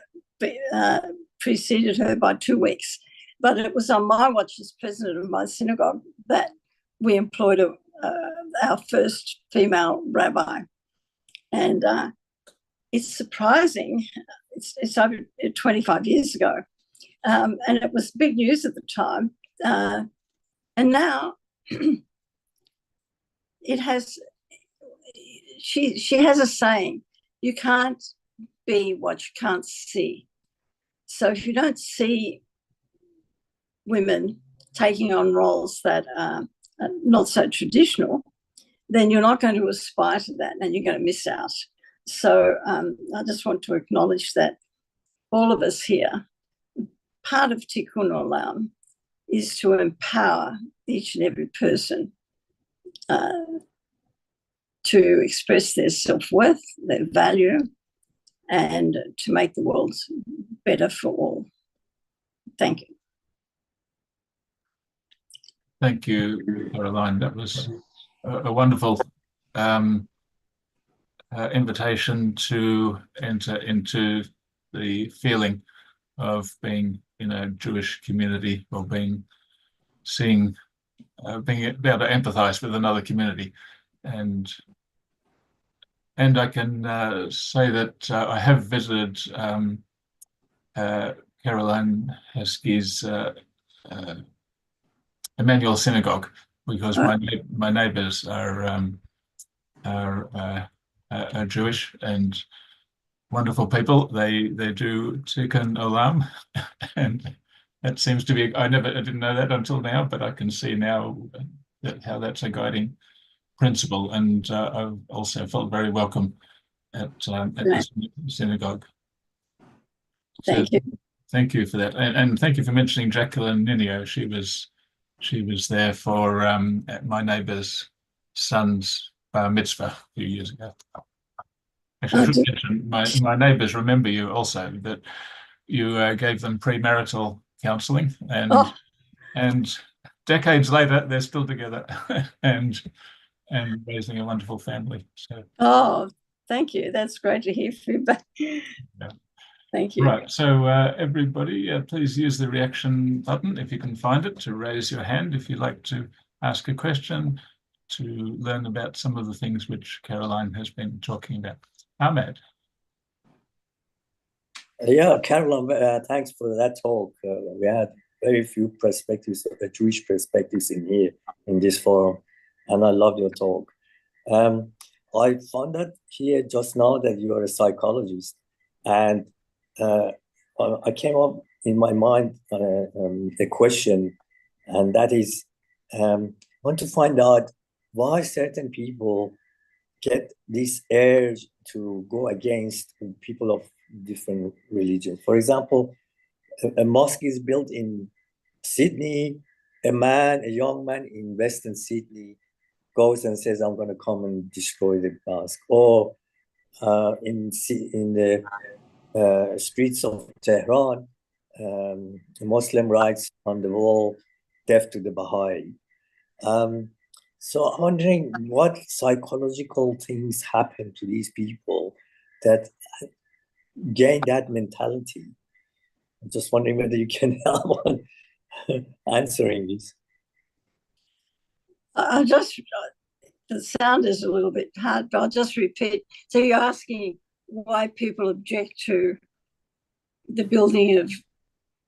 preceded her by 2 weeks. But it was on my watch as president of my synagogue that we employed our first female rabbi. And it's surprising. It's over 25 years ago. And it was big news at the time. And now it has, she has a saying, you can't be what you can't see. So if you don't see women taking on roles that are not so traditional, then you're not going to aspire to that, and you're going to miss out. So I just want to acknowledge that all of us here, part of Tikkun Olam is to empower each and every person to express their self-worth, their value, and to make the world better for all. Thank you. Thank you, Caroline. That was a wonderful invitation to enter into the feeling of being in a Jewish community, or being able to empathize with another community. And I can say that I have visited Caroline Heskey's Emmanuel Synagogue, because my neighbors are Jewish and wonderful people. They do Tikkun Olam, and that seems to be, I didn't know that until now, but I can see now how that's a guiding principle. And I've also felt very welcome at the synagogue. Thank you. Thank you for that, and thank you for mentioning Jacqueline Ninio. She was there for my neighbour's son's bar mitzvah a few years ago. Actually, I should mention, my neighbours remember you also, that you gave them premarital counselling, and decades later they're still together and raising a wonderful family. So, oh, thank you. That's great to hear feedback. Yeah. Thank you. Right, so everybody, please use the reaction button if you can find it to raise your hand if you'd like to ask a question, to learn about some of the things which Caroline has been talking about. Ahmed. Yeah, Caroline, thanks for that talk. We had very few perspectives, Jewish perspectives in here, in this forum, and I loved your talk. I found out here just now that you are a psychologist, and I came up in my mind a question, and that is, I want to find out why certain people get this urge to go against people of different religions. For example, a mosque is built in Sydney. A young man in Western Sydney goes and says, I'm going to come and destroy the mosque. Or in the streets of Tehran, a Muslim writes on the wall, death to the Baha'i. So I'm wondering what psychological things happen to these people that gain that mentality. I'm just wondering whether you can help on answering this. The sound is a little bit hard, but I'll just repeat. So you're asking why people object to the building of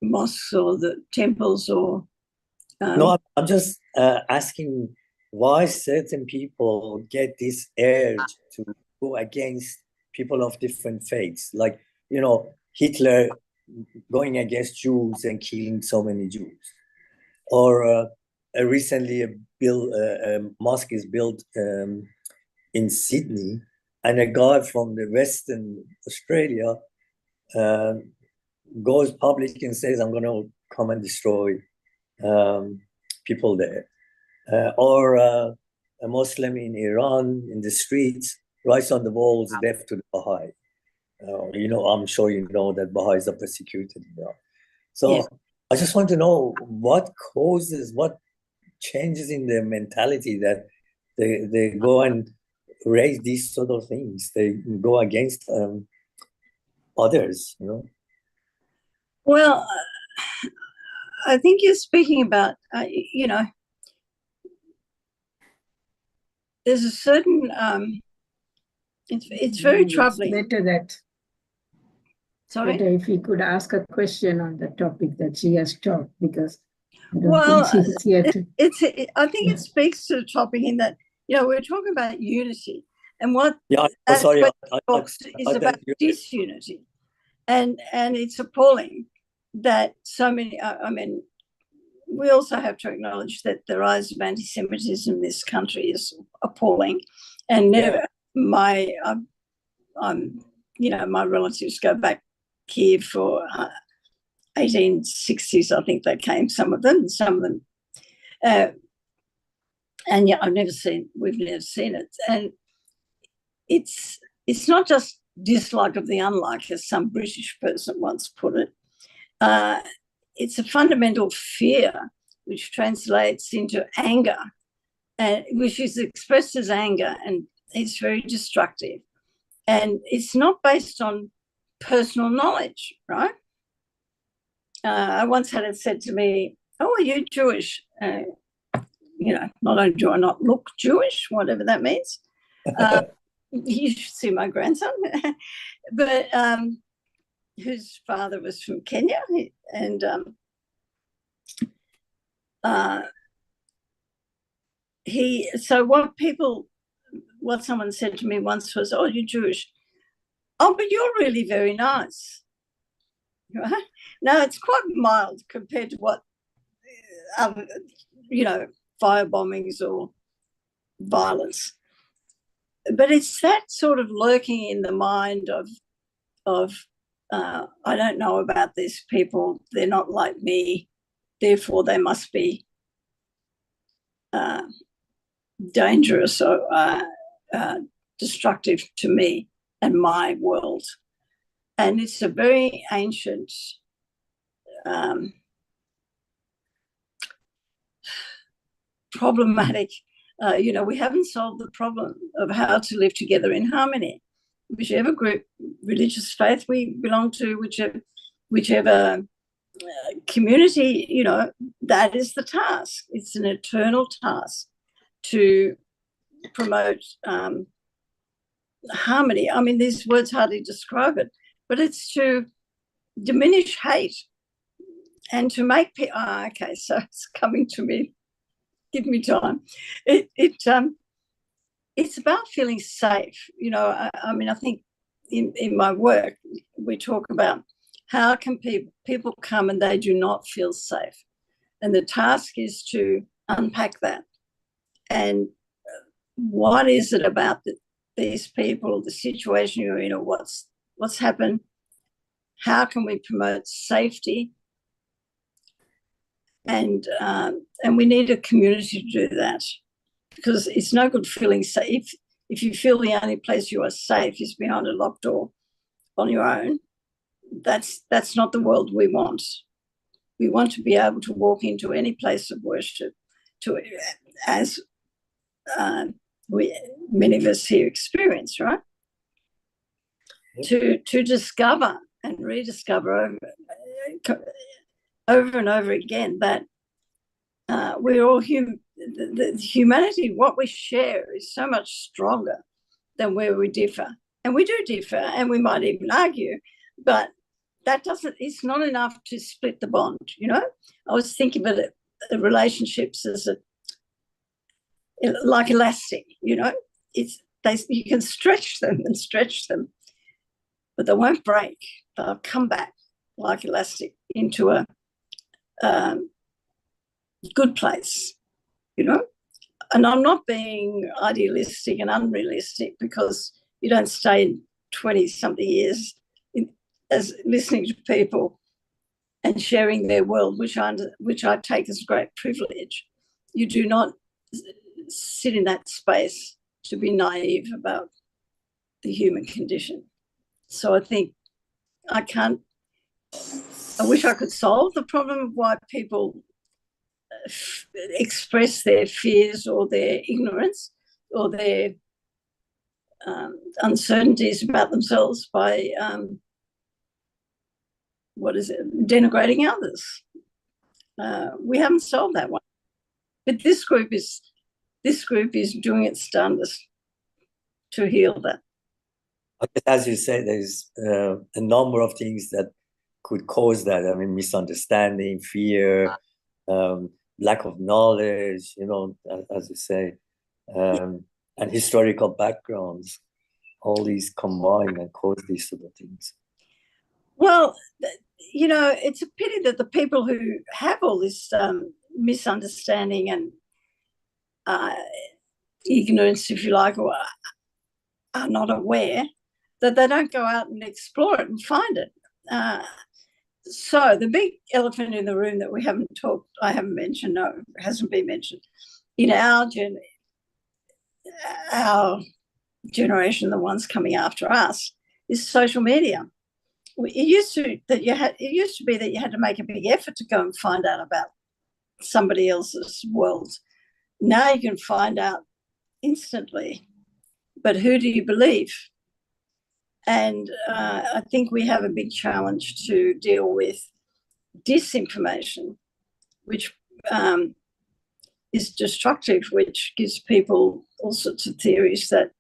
mosques or the temples, or... No, I'm just asking why certain people get this urge to go against people of different faiths. Like, you know, Hitler going against Jews and killing so many Jews. Or recently a mosque is built in Sydney, and a guy from the Western Australia goes public and says, I'm going to come and destroy people there. Or a Muslim in Iran in the streets writes on the walls, death to the Baha'i. You know, I'm sure you know that Baha'is are persecuted. You know? So yes. I just want to know what changes in their mentality that they go and raise these sort of things. They go against others, you know. Well, I think you're speaking about, you know, there's a certain, it's very troubling. It's better that, sorry? Better if we could ask a question on the topic that she has taught, because I don't well, think she's here to... I think it speaks to the topic in that, you know, we're talking about unity, and what sorry, is about disunity, and it's appalling that so many. I mean, we also have to acknowledge that the rise of anti-Semitism in this country is appalling, and never you know, my relatives go back here for 1860s, I think they came, some of them, and yeah, we've never seen it. And it's not just dislike of the unlike, as some British person once put it. It's a fundamental fear which translates into anger, which is expressed as anger, and it's very destructive. And it's not based on personal knowledge, right? I once had it said to me, oh, are you Jewish? You know, not only do I not look Jewish, whatever that means. You should see my grandson. But whose father was from Kenya. And what someone said to me once was, oh, you're Jewish. Oh, but you're really very nice. Right? Now, it's quite mild compared to what, you know, fire bombings or violence. But it's that sort of lurking in the mind of I don't know about these people. They're not like me. Therefore, they must be dangerous or destructive to me and my world. And it's a very ancient problematic, you know, we haven't solved the problem of how to live together in harmony. whichever group, religious faith we belong to, whichever community, you know, that is the task. It's an eternal task to promote harmony. I mean, these words hardly describe it, but it's to diminish hate and to make people, okay, so it's coming to me. Give me time. It's about feeling safe. You know, I mean, I think in my work, we talk about how can people come and they do not feel safe. And the task is to unpack that. And what is it about these people, the situation you're in, or what's happened? How can we promote safety? And we need a community to do that, because it's no good feeling safe if you feel the only place you are safe is behind a locked door on your own. That's not the world we want. We want to be able to walk into any place of worship, as many of us here experience, right? To discover and rediscover over and over again that we're all human. The humanity, what we share, is so much stronger than where we differ. And we do differ, and we might even argue, but it's not enough to split the bond, you know? I was thinking about relationships as like elastic, you know? You can stretch them and stretch them, but they won't break. They'll come back like elastic into a good place, you know? And I'm not being idealistic and unrealistic, because you don't stay 20-something years as listening to people and sharing their world, which I take as a great privilege. You do not sit in that space to be naive about the human condition. So I think I wish I could solve the problem of why people express their fears or their ignorance or their uncertainties about themselves by denigrating others. We haven't solved that one, but this group is doing its darndest to heal that. As you say, there's a number of things that could cause that. I mean, misunderstanding, fear, lack of knowledge, you know, as you say, and historical backgrounds. All these combine and cause these sort of things. Well, you know, it's a pity that the people who have all this misunderstanding and ignorance, if you like, or are not aware, that they don't go out and explore it and find it. So the big elephant in the room that I haven't mentioned, no, it hasn't been mentioned, in our generation, the ones coming after us, is social media. It used to be that you had to make a big effort to go and find out about somebody else's world. Now you can find out instantly, but who do you believe? And I think we have a big challenge to deal with disinformation, which is destructive, which gives people all sorts of theories that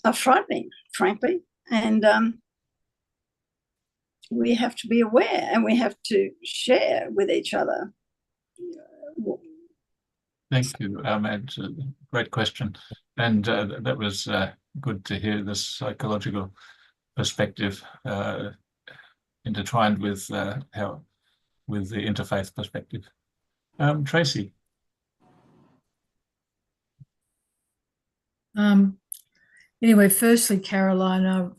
are frightening, frankly. And we have to be aware, and we have to share with each other. Thank you, Ed. Great question. And that was good to hear this psychological perspective intertwined with the interfaith perspective. Tracy. Anyway, firstly, Caroline,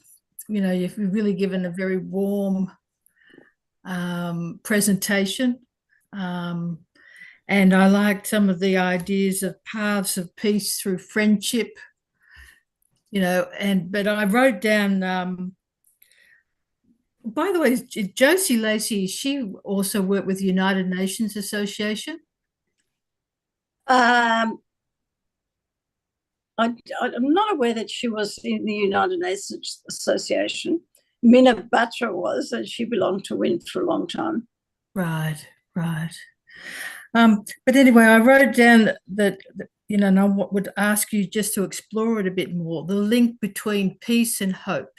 you've really given a very warm presentation, and I liked some of the ideas of paths of peace through friendship. But I wrote down. By the way, Josie Lacey, she also worked with the United Nations Association. I I'm not aware that she was in the United Nations Association. Mina Batra was, and she belonged to WIN for a long time. Right. But anyway, I wrote down that, and I would ask you just to explore it a bit more, the link between peace and hope.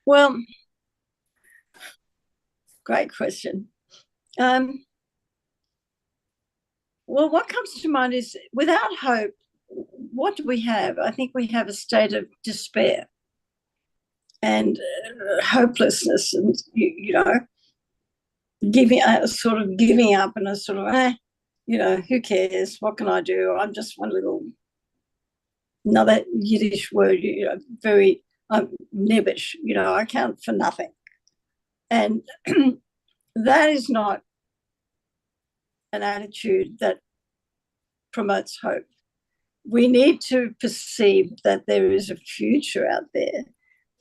Well, great question. Well, what comes to mind is, without hope, what do we have? I think we have a state of despair and hopelessness, and giving up and a sort of who cares? What can I do? I'm just one little, another Yiddish word, very nebbish. I count for nothing, and that is not an attitude that promotes hope. We need to perceive that there is a future out there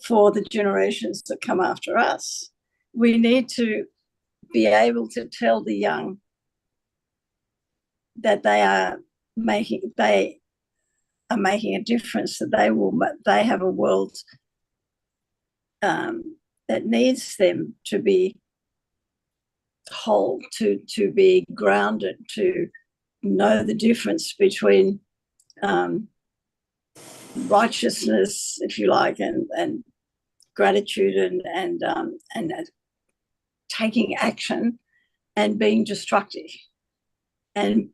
for the generations that come after us. We need to be able to tell the young that they are making a difference, that they have a world that needs them to be whole, to be grounded, to know the difference between righteousness, if you like, and gratitude, and taking action and being destructive and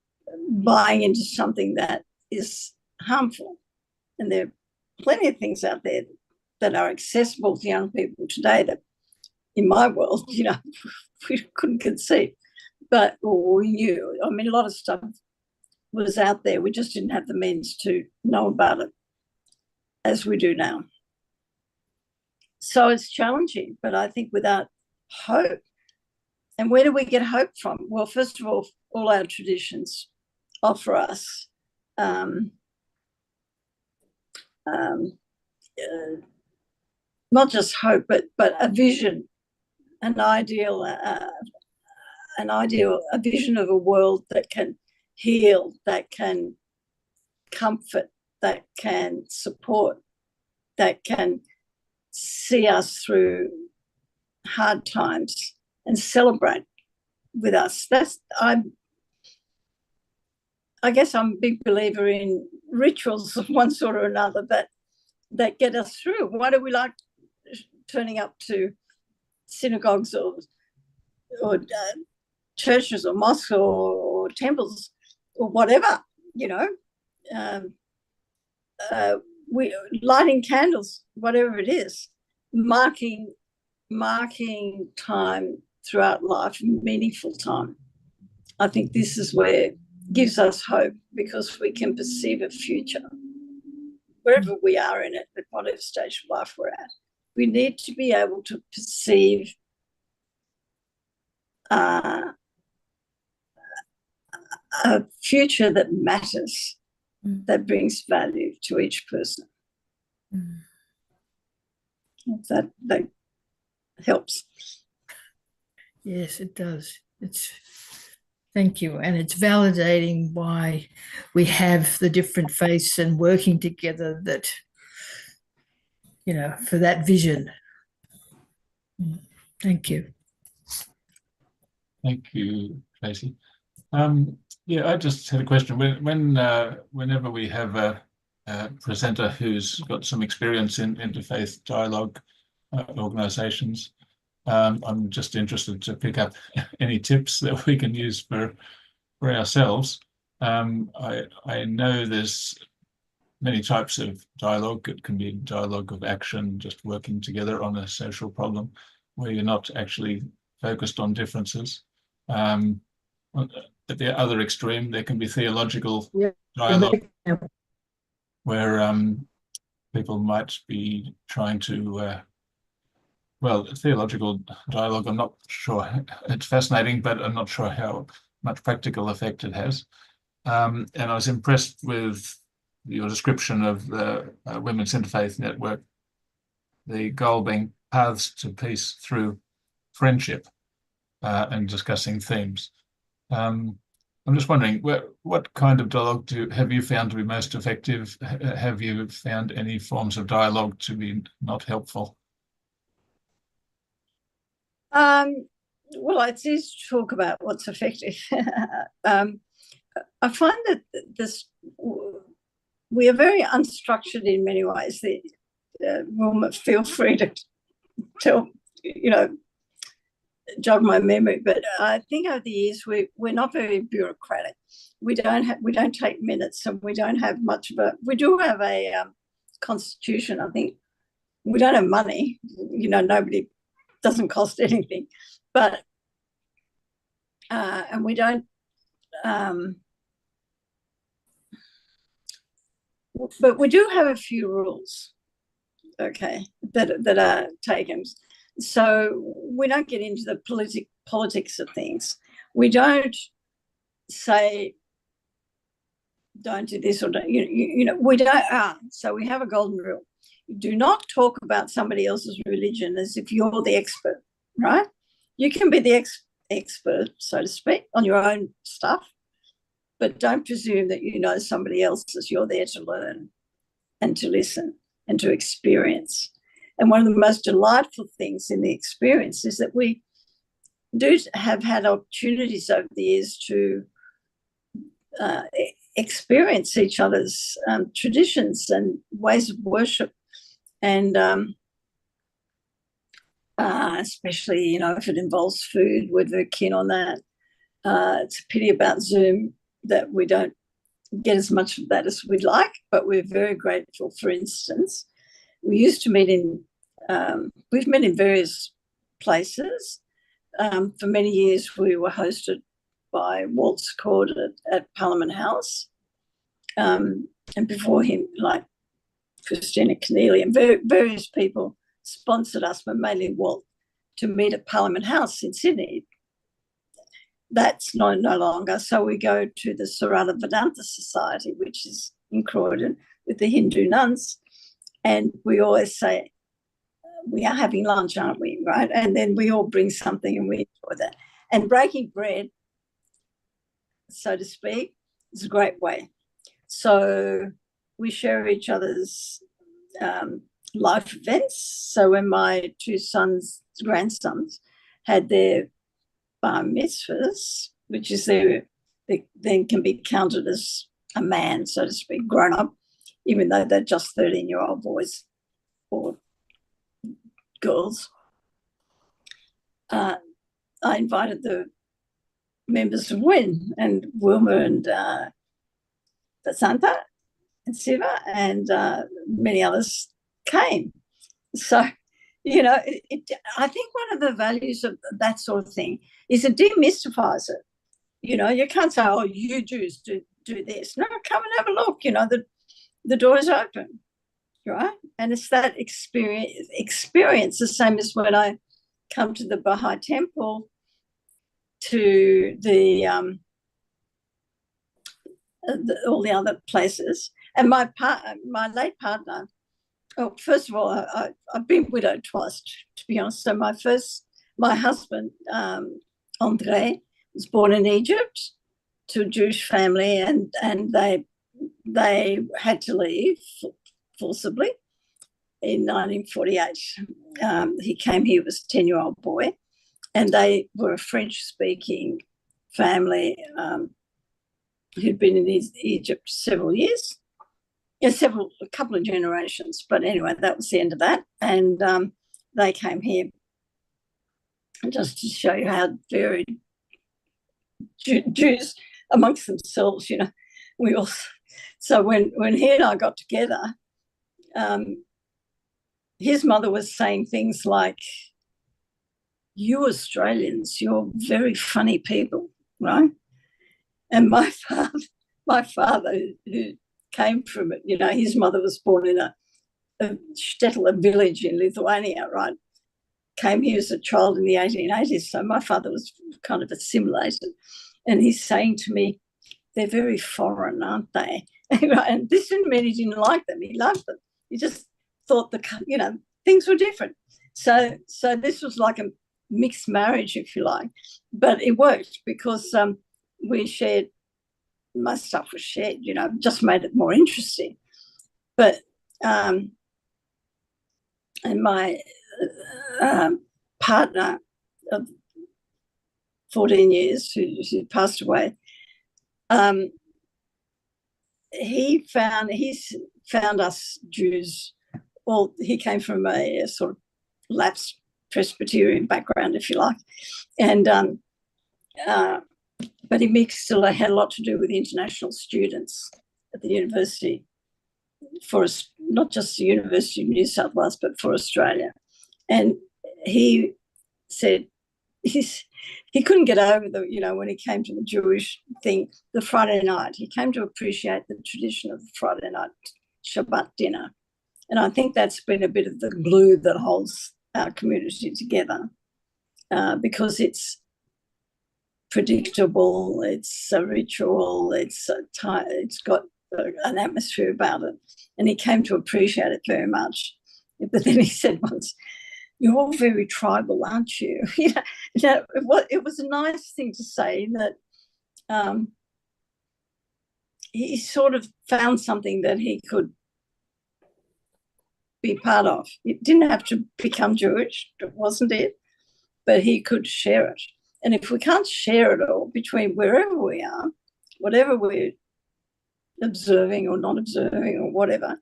buying into something that is harmful. And there are plenty of things out there that are accessible to young people today that, in my world, we couldn't conceive, or we knew. I mean, a lot of stuff was out there. We just didn't have the means to know about it as we do now. So it's challenging, but I think without hope, and where do we get hope from? Well, first of all our traditions offer us not just hope, but a vision, a vision of a world that can heal, that can comfort, that can support, that can see us through hard times and celebrate with us. I guess I'm a big believer in rituals of one sort or another that get us through. Why do we like turning up to synagogues or churches or mosques or temples or whatever, we lighting candles, whatever it is, marking time throughout life, meaningful time. I think this is where it gives us hope, because we can perceive a future wherever we are in it, at whatever stage of life we're at. We need to be able to perceive a future that matters, that brings value to each person. That helps. Yes, it does. Thank you. And it's validating why we have the different faiths and working together, that, for that vision. Thank you. Thank you, Tracy. I just had a question. Whenever we have a presenter who's got some experience in interfaith dialogue organisations, I'm just interested to pick up any tips that we can use for ourselves. I know there's many types of dialogue. It can be dialogue of action, just working together on a social problem where you're not actually focused on differences. At the other extreme, there can be theological dialogue where people might be trying to theological dialogue, I'm not sure. It's fascinating, but I'm not sure how much practical effect it has. And I was impressed with your description of the Women's Interfaith Network, the goal being paths to peace through friendship, and discussing themes. I'm just wondering, what kind of dialogue have you found to be most effective? Have you found any forms of dialogue to be not helpful? Well, it's easy to talk about what's effective. I find that we are very unstructured in many ways. Wilma, feel free to tell, jog my memory, but I think over the years we're not very bureaucratic. We don't take minutes, and we don't have much of we do have a constitution. I think we don't have money. Nobody doesn't cost anything, but and we don't. But we do have a few rules, okay, that are taken. So we don't get into the politics of things. We don't say, don't do this or don't, we don't. So we have a golden rule. Do not talk about somebody else's religion as if you're the expert, right? You can be the expert, so to speak, on your own stuff, but don't presume that you know somebody else's. You're there to learn and to listen and to experience. And one of the most delightful things in the experience is that we do have had opportunities over the years to experience each other's traditions and ways of worship. And especially, if it involves food, we're very keen on that. It's a pity about Zoom that we don't get as much of that as we'd like, but we're very grateful. For instance, we used to meet we've met in various places. For many years, we were hosted by Walt's Court at Parliament House. And before him, like Christina Keneally and various people sponsored us, but mainly Walt, to meet at Parliament House in Sydney. That's no longer. So we go to the Sarada Vedanta Society, which is in Croydon, with the Hindu nuns. And we always say, we are having lunch, aren't we? Right? And then we all bring something and we enjoy that. And breaking bread, so to speak, is a great way. So we share each other's life events. So when my two grandsons had their bar mitzvahs, which is they then can be counted as a man, so to speak, grown up, even though they're just 13-year-old boys or girls. I invited the members of WIN and Wilma and Basanta and Siva and many others came. So, I think one of the values of that sort of thing is it demystifies it. You can't say, oh, you Jews do this. No, come and have a look. The door is open, right? And it's that experience, the same as when I come to the Baha'i temple, to all the other places. And my late partner, first of all, I've been widowed twice, to be honest. So my husband, André, was born in Egypt to a Jewish family, and they had to leave forcibly in 1948. He came here, was a 10-year-old boy, and they were a French-speaking family who'd been in Egypt several years. A couple of generations, but anyway, that was the end of that. And they came here just to show you how varied Jews amongst themselves, we all. So when he and I got together, his mother was saying things like, "You Australians, you're very funny people," right? And my father, who came from it, his mother was born in a Stetla village in Lithuania, right? Came here as a child in the 1880s, so my father was kind of assimilated. And he's saying to me, they're very foreign, aren't they? And this didn't mean he didn't like them. He loved them. He just thought things were different. So this was like a mixed marriage, if you like. But it worked because we shared my stuff was shared, you know, just made it more interesting. But and my partner of 14 years, who passed away, he found us Jews. Well, he came from a sort of lapsed Presbyterian background, if you like, and but he still had a lot to do with international students at the university, for us, not just the University of New South Wales, but for Australia. And he said he couldn't get over the, you know, when he came to the Jewish thing, the Friday night, he came to appreciate the tradition of the Friday night Shabbat dinner. And I think that's been a bit of the glue that holds our community together, because it's predictable, it's a ritual, it's got an atmosphere about it. And he came to appreciate it very much. But then he said once, "You're all very tribal, aren't you?" You know, it was a nice thing to say, that he sort of found something that he could be part of. It didn't have to become Jewish, wasn't it? But he could share it. And if we can't share it all between wherever we are, whatever we're observing or not observing or whatever,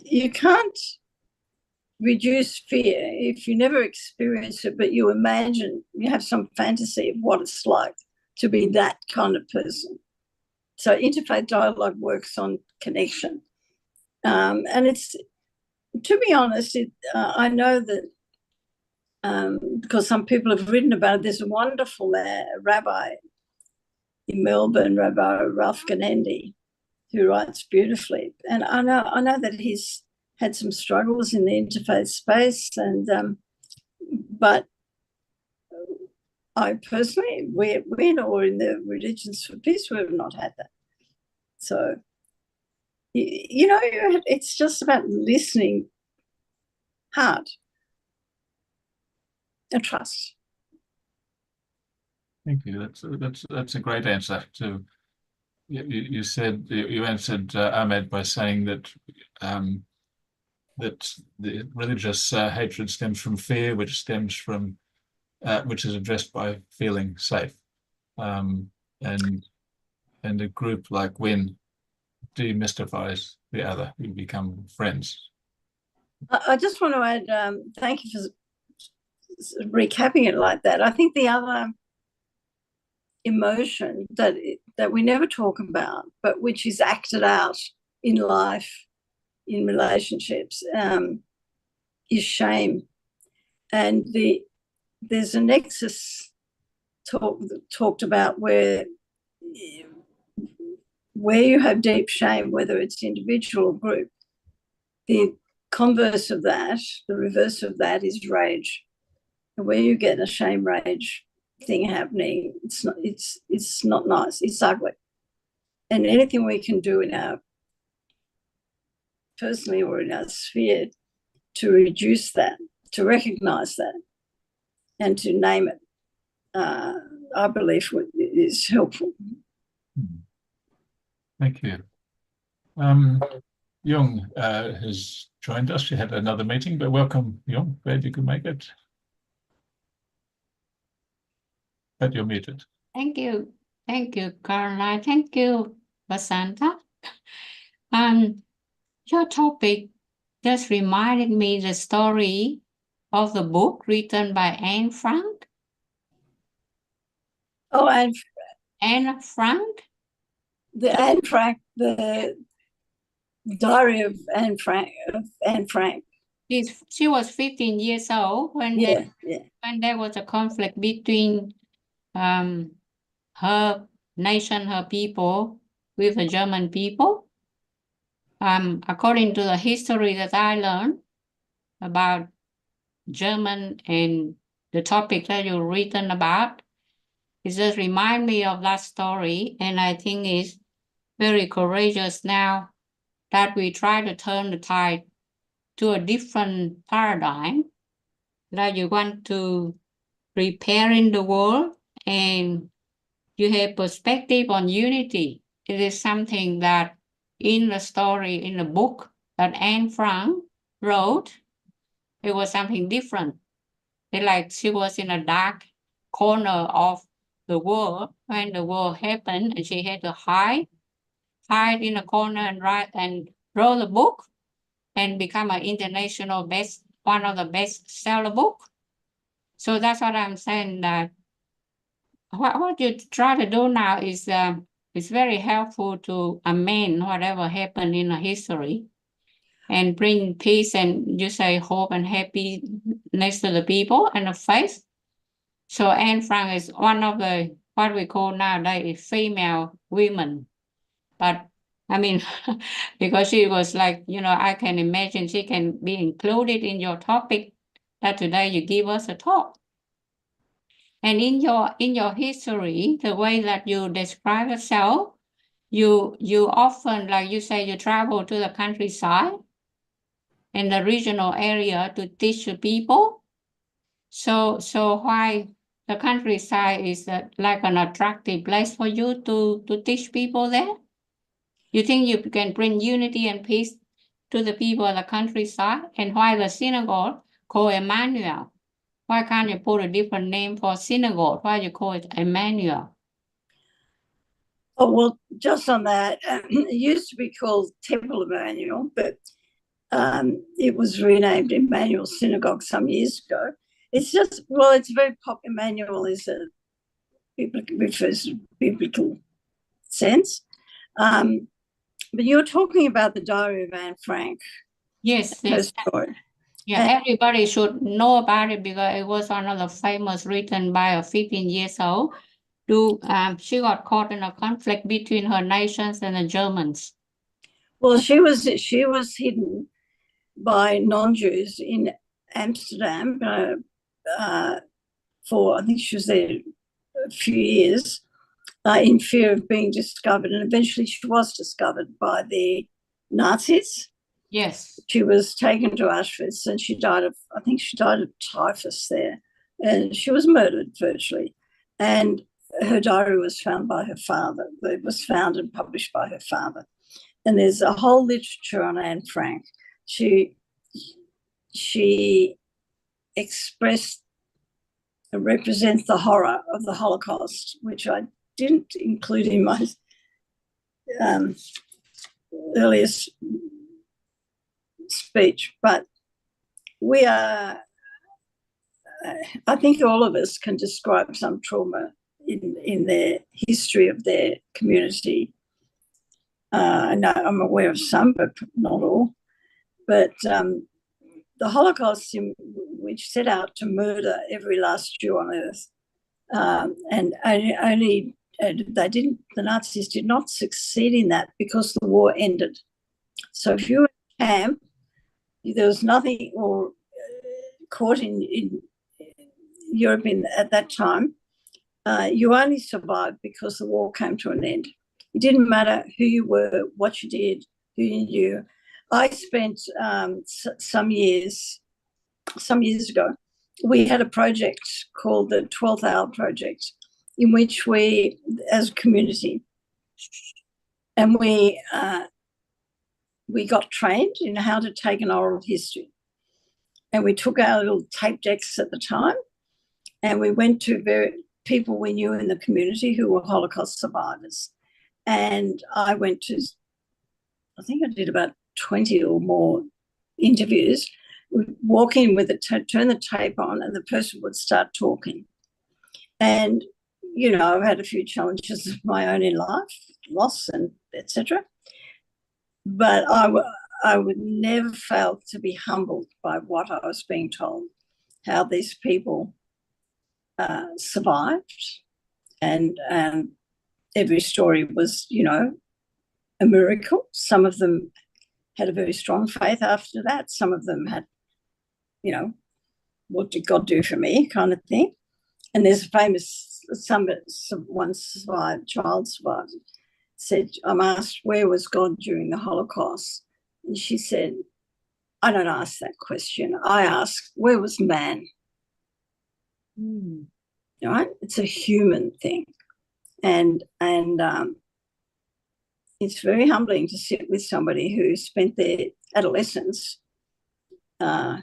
you can't reduce fear if you never experience it, but you imagine, you have some fantasy of what it's like to be that kind of person. So interfaith dialogue works on connection. And it's, to be honest, I know that because some people have written about it, there's a wonderful rabbi in Melbourne, Rabbi Ralph Ganendi, who writes beautifully. And I know that he's had some struggles in the interfaith space, and but I personally, we or in the Religions for Peace, we have not had that. So, you know, it's just about listening hard and trust. Thank you. That's a great answer. To you said, you answered Ahmed by saying that that the religious hatred stems from fear, which stems from which is addressed by feeling safe, and a group like WIN demystifies the other. We become friends. I just want to add, thank you for recapping it like that. I think the other emotion that we never talk about, but which is acted out in life, in relationships, is shame. And there's a nexus talked about where you have deep shame, whether it's individual or group, the converse of that, the reverse of that, is rage. And where you get a shame rage thing happening, it's not nice, it's ugly. And anything we can do in our personally or in our sphere to reduce that, to recognize that, and to name it, I believe is helpful. Thank you. Jung has joined us. She had another meeting, but welcome, Jung. Glad you could make it. But you're muted. Thank you, Caroline. Thank you, Basanta. Your topic just reminded me the story of the book written by Anne Frank. Oh, Anne Frank? The Diary of Anne Frank. She was 15 years old when there was a conflict between her nation, her people, with the German people. According to the history that I learned about German and the topic that you've written about, it just reminds me of that story, and I think it's very courageous now that we try to turn the tide to a different paradigm, that you want to repair in the world, and you have perspective on unity. It is something that in the story, in the book that Anne Frank wrote, it was something different. It's like she was in a dark corner of the world when the war happened, and she had to hide in a corner and write and wrote a book and become an international one of the bestseller book. So that's what I'm saying, that what you try to do now is it's very helpful to amend whatever happened in the history and bring peace and, you say, hope and happiness to the people and the faith. So Anne Frank is one of the, what we call nowadays, female women. But I mean, because she was like, I can imagine she can be included in your topic that today you give us a talk. And in your history, the way that you describe yourself, you often, like you say, you travel to the countryside in the regional area to teach the people. So why the countryside is like an attractive place for you to teach people there? You think you can bring unity and peace to the people of the countryside? And why the synagogue called Emmanuel? Why can't you put a different name for synagogue? Why you call it Emmanuel? Oh, well, just on that, it used to be called Temple Emmanuel, but it was renamed Emmanuel Synagogue some years ago. It's just, well, it's very popular. Emmanuel is refers to biblical sense. But you're talking about the Diary of Anne Frank. Yes. Her story. Yeah, everybody should know about it because it was one of the famous, written by a 15 years old. She got caught in a conflict between her nations and the Germans. Well, she was hidden by non-Jews in Amsterdam for, I think she was there a few years, in fear of being discovered, and eventually she was discovered by the Nazis. Yes. She was taken to Auschwitz and she died of typhus there, and she was murdered virtually. And her diary was found by her father. It was found and published by her father. And there's a whole literature on Anne Frank. She represents the horror of the Holocaust, which I didn't include in my earliest speech, but I think all of us can describe some trauma in their history of their community. I'm aware of some, but not all. But the Holocaust, which set out to murder every last Jew on earth, and only the Nazis did not succeed in that because the war ended. So if you were in camp, there was nothing, or caught in Europe at that time, you only survived because the war came to an end. It didn't matter who you were, what you did, who you knew. I spent some years ago, we had a project called the 12th Hour Project, in which we, as a community, and we got trained in how to take an oral history. And we took our little tape decks at the time, and we went to people we knew in the community who were Holocaust survivors. And I think I did about 20 or more interviews. We'd walk in with turn the tape on, and the person would start talking. And, I've had a few challenges of my own in life, loss and etc. But I would never fail to be humbled by what I was being told, how these people survived, and every story was, a miracle. Some of them had a very strong faith after that. Some of them had, what did God do for me kind of thing. And there's a famous, one child survivor said, I'm asked, where was God during the Holocaust? And she said, I don't ask that question. I ask, where was man? Right? It's a human thing. And it's very humbling to sit with somebody who spent their adolescence. We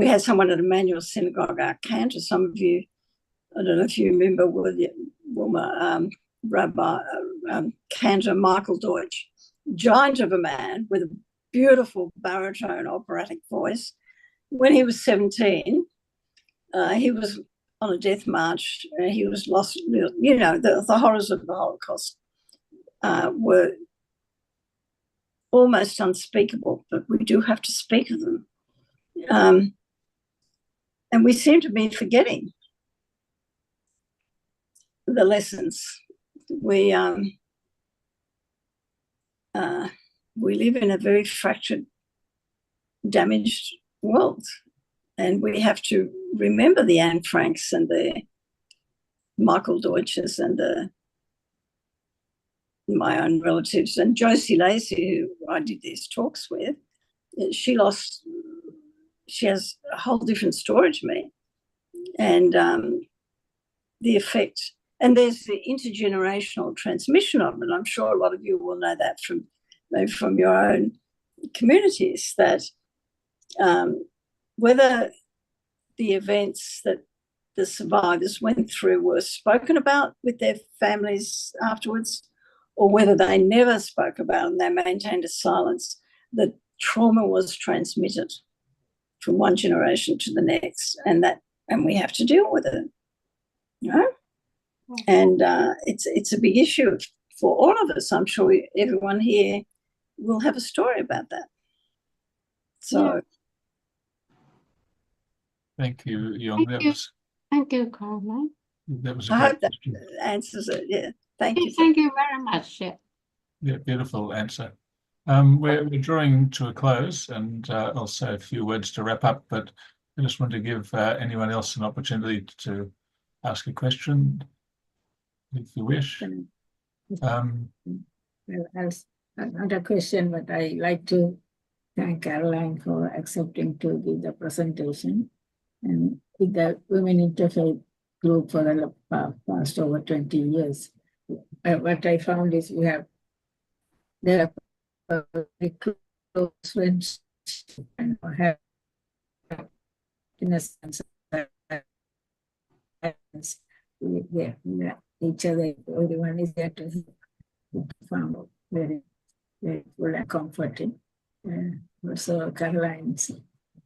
had someone at Emmanuel Synagogue, our cantor. Some of you, I don't know if you remember Rabbi Cantor Michael Deutsch, giant of a man with a beautiful baritone operatic voice. When he was 17, he was on a death march. He was lost. You know, the horrors of the Holocaust were almost unspeakable, but we do have to speak of them. And we seem to be forgetting the lessons. We live in a very fractured, damaged world, and we have to remember the Anne Franks and the Michael Deutsches and my own relatives, and Josie Lacey, who I did these talks with. She has a whole different story to me, and the effect. And there's the intergenerational transmission of it. I'm sure a lot of you will know that from your own communities, that whether the events that the survivors went through were spoken about with their families afterwards, or whether they never spoke about it and they maintained a silence, the trauma was transmitted from one generation to the next, and we have to deal with it, you know? And it's a big issue for all of us. I'm sure everyone here will have a story about that. So, thank you, Young. Thank you, Caroline. That was a I great hope that question. answers it. Yeah, thank you. Thank you very much. Yeah, beautiful answer. We're drawing to a close, and I'll say a few words to wrap up, but I just want to give anyone else an opportunity to ask a question, if you wish. Another question, but I like to thank Caroline for accepting to give the presentation. And with the Women Interfaith group for the past over 20 years, what I found is there are very close friends and have, in a sense, each other, everyone is there to found very, very full and comforting. Also, Caroline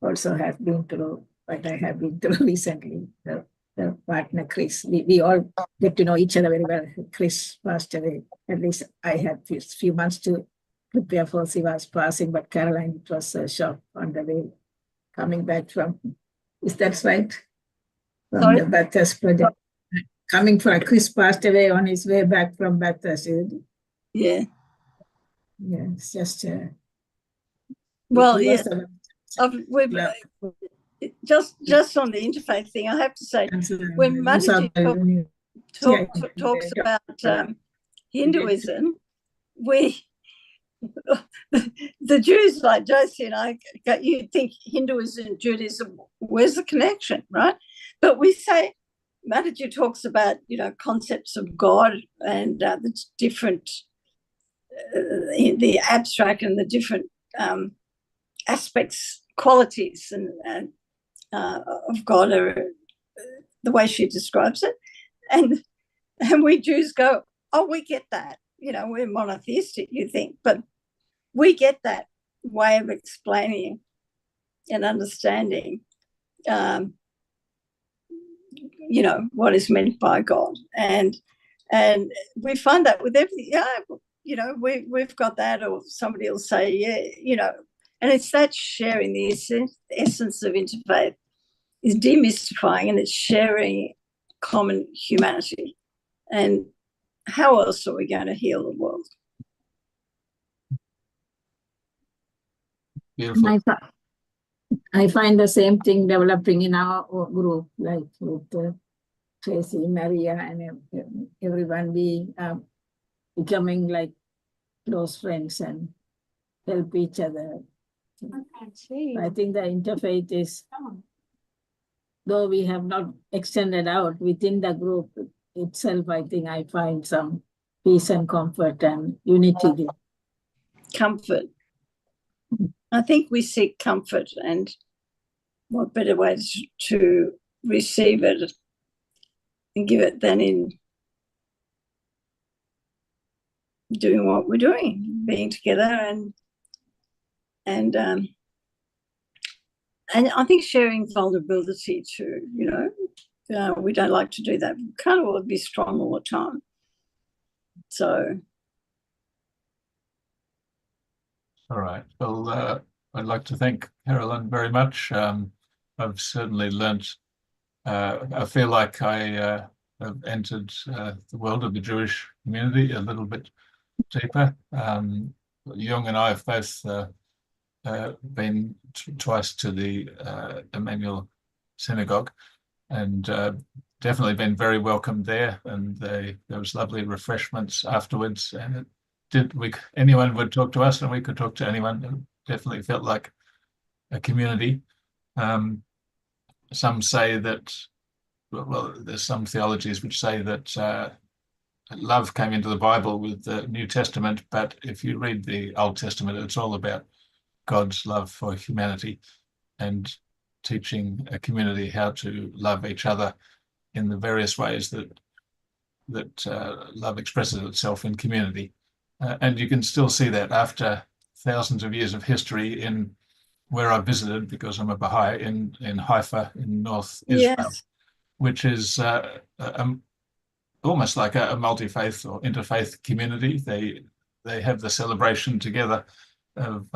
also has been through what I have been through recently. The partner, Chris, we all get to know each other very well. Chris passed away. At least I had a few months to prepare for Siva's passing, but Caroline, it was a shock on the way coming back from, is that right? From the Bathurst project. Coming from, Chris passed away on his way back from Bathurst. Yeah. Yeah, it's just well, yes. Just on the interfaith thing, I have to say, when Mataji talks about Hinduism, the Jews like Josie and I, you think Hinduism and Judaism, where's the connection, right? But we say, Mataji talks about, concepts of God and the different, the abstract and the different aspects, qualities and of God, are the way she describes it. And we Jews go, oh, we get that. We're monotheistic, you think, but we get that way of explaining and understanding what is meant by God. And we find that with everything, we've got that, or somebody will say, and it's that sharing, the essence of interfaith is demystifying, and it's sharing common humanity. And how else are we going to heal the world? Beautiful. I find the same thing developing in our group, like with Tracy, Maria, and everyone. We are becoming like close friends and help each other. I think the interfaith is though we have not extended out within the group itself, I think I find some peace and comfort and unity there. Comfort. I think we seek comfort, and what better way to receive it and give it than in doing what we're doing, being together, and I think sharing vulnerability too. We don't like to do that. We can't all be strong all the time. So. All right. Well, I'd like to thank Carolyn very much. I've certainly learnt. I feel like I have entered the world of the Jewish community a little bit deeper. Jung and I have both been twice to the Emmanuel Synagogue, and definitely been very welcomed there. And there was lovely refreshments afterwards, and anyone would talk to us, and we could talk to anyone. It definitely felt like a community. Some say that, well, there's some theologies which say that love came into the Bible with the New Testament, but if you read the Old Testament, it's all about God's love for humanity and teaching a community how to love each other in the various ways that love expresses itself in community. And you can still see that after thousands of years of history in where I visited, because I'm a Baha'i, in Haifa in North Israel, Yes. which is almost like a multi-faith or interfaith community. They have the celebration together of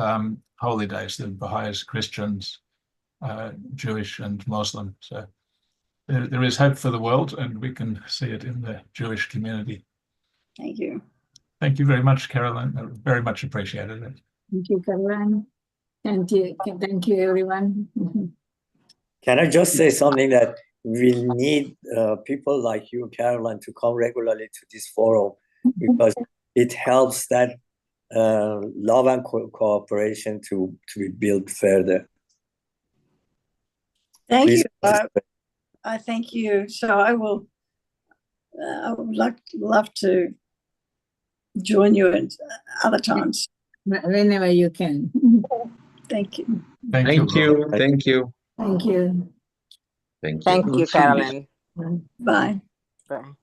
holy days, the Baha'is, Christians, Jewish and Muslim. So there is hope for the world, and we can see it in the Jewish community. Thank you. Thank you very much, Carolyn. I very much appreciated it. Thank you, Caroline. Thank you, everyone. Can I just say something that we need people like you, Caroline, to come regularly to this forum, because it helps that love and cooperation to be built further. Thank you. Please. I thank you. So I would love to join you at other times. Whenever you can. Thank you. Thank you. Thank you. Thank you. Thank you, Caroline. Bye. Bye.